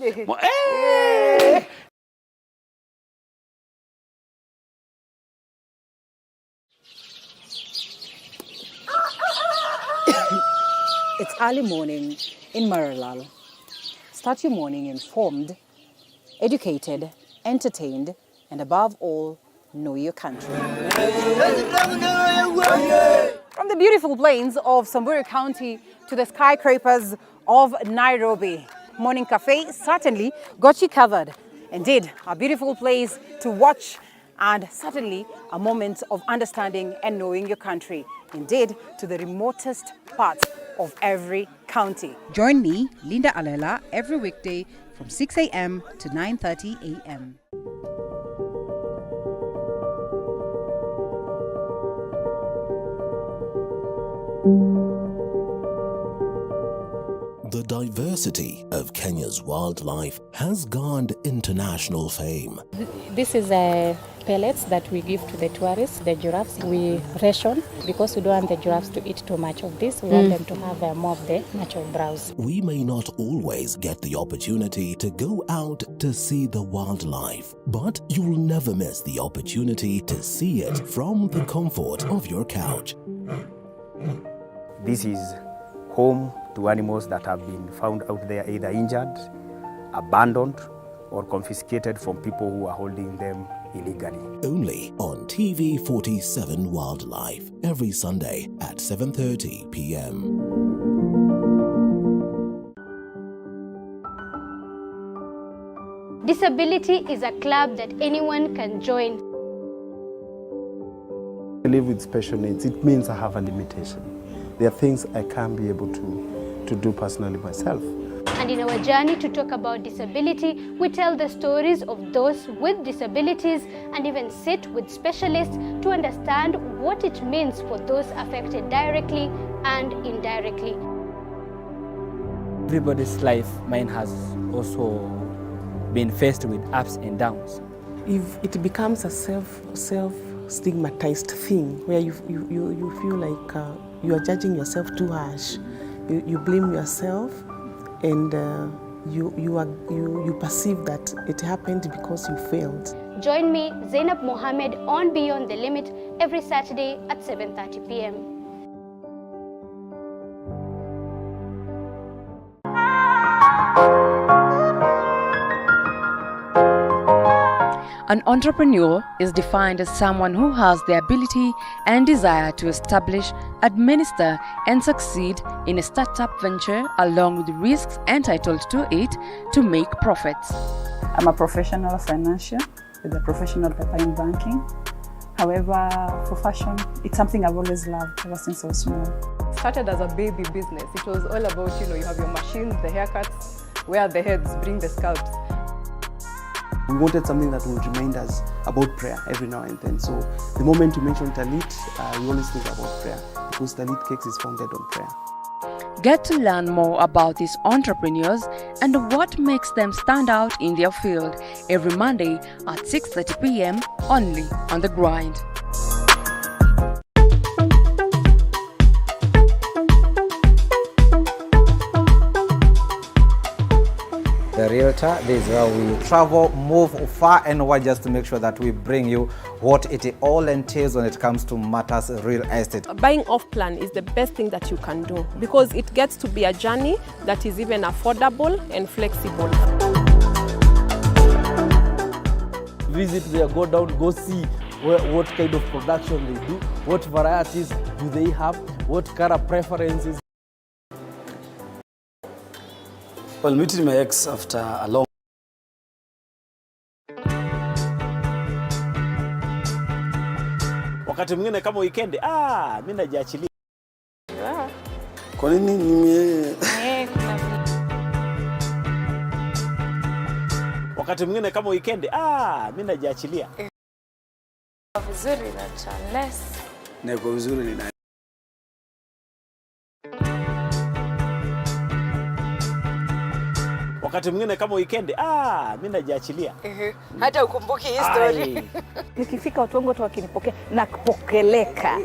It's early morning in Maralal. Start your morning informed, educated, entertained, and above all, know your country. From the beautiful plains of Samburu County to the skyscrapers of Nairobi, Morning Cafe certainly got you covered. Indeed, a beautiful place to watch and certainly a moment of understanding and knowing your country. Indeed, to the remotest parts of every county. Join me, Linda Alela, every weekday from 6 a.m. to 9:30 a.m. The diversity of Kenya's wildlife has garnered international fame. This is pellets that we give to the tourists, the giraffes. We ration because we don't want the giraffes to eat too much of this. We want them to have more of the natural browse. We may not always get the opportunity to go out to see the wildlife, but you'll never miss the opportunity to see it from the comfort of your couch. This is home to animals that have been found out there either injured, abandoned, or confiscated from people who are holding them illegally. Only on TV47 Wildlife, every Sunday at 7:30 p.m. Disability is a club that anyone can join. I live with special needs. It means I have a limitation. There are things I can't be able to do personally myself. And in our journey to talk about disability, we tell the stories of those with disabilities and even sit with specialists to understand what it means for those affected directly and indirectly. Everybody's life, mine has also been faced with ups and downs. If it becomes a self-stigmatized thing where you feel like you are judging yourself too harsh, you blame yourself, and you perceive that it happened because you failed. Join me, Zainab Mohammed, on Beyond the Limit every Saturday at 7:30 p.m. An entrepreneur is defined as someone who has the ability and desire to establish, administer, and succeed in a startup venture along with the risks entitled to it to make profits. I'm a professional financier with a professional paper in banking. However, for fashion, it's something I've always loved ever since I was small. Started as a baby business. It was all about, you have your machines, the haircuts, where the heads bring the scalps. We wanted something that would remind us about prayer every now and then. So the moment you mention Talit, we always think about prayer, because Talit Cakes is founded on prayer. Get to learn more about these entrepreneurs and what makes them stand out in their field every Monday at 6:30 p.m. only on The Grind. The Realtor, this is where we travel, move far and wide just to make sure that we bring you what it all entails when it comes to matters real estate. Buying off plan is the best thing that you can do because it gets to be a journey that is even affordable and flexible. Visit there, go down, go see what kind of production they do, what varieties do they have, what color preferences. Well, meeting my ex after a long Wakati mwingine kama weekend, mimi najiachilia. Kwa nini Wakati mwingine kama weekend, mimi najiachilia. Vizuri na challenge. Na kwa vizuri ni Wakati mwingine kama weekend, mimi najiachilia. Hata ukumbuki history. Nikifika watu wangu wakinipokea na kupokeleka.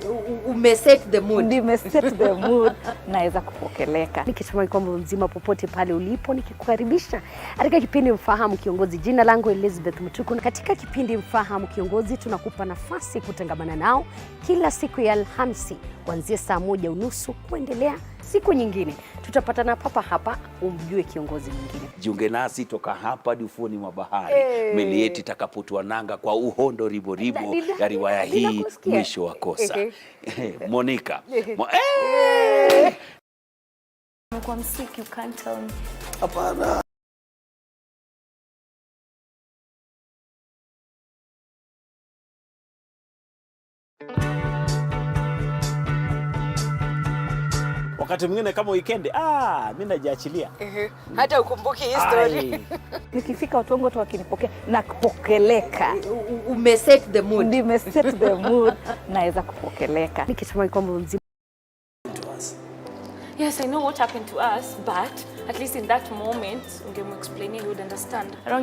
Umeset the mood. Nimeset the mood. Naweza kupokeleka. Nikitumai kwamba mzima popote pale ulipo, nikikukaribisha katika kipindi Mfahamu Kiongozi. Jina langu Elizabeth Mutuku. Katika kipindi Mfahamu Kiongozi tunakupa nafasi kutangamana nao kila siku ya Alhamisi kuanzia saa 1:30 kuendelea siku nyingine. Tutapatana papa hapa umjue kiongozi mwingine. Jiunge nasi toka hapa hadi ufuoni mwa bahari. Meli yetu itakapotua nanga kwa uhondo ribo ya riwaya hii mwisho wa kosa. Monica. Umekuwa msiki, you can't tell me. Hapana. Wakati mwingine kama weekend, mimi najiachilia. Hata ukumbuki history. Nikifika watu wangu wakinipokea na kupokeleka. Umeset the mood. Nimeset the mood. Naweza kupokeleka. Nikitumai kwamba mzima. Yes, I know what happened to us, but at least in that moment, ungemexplain, you would understand. I don't get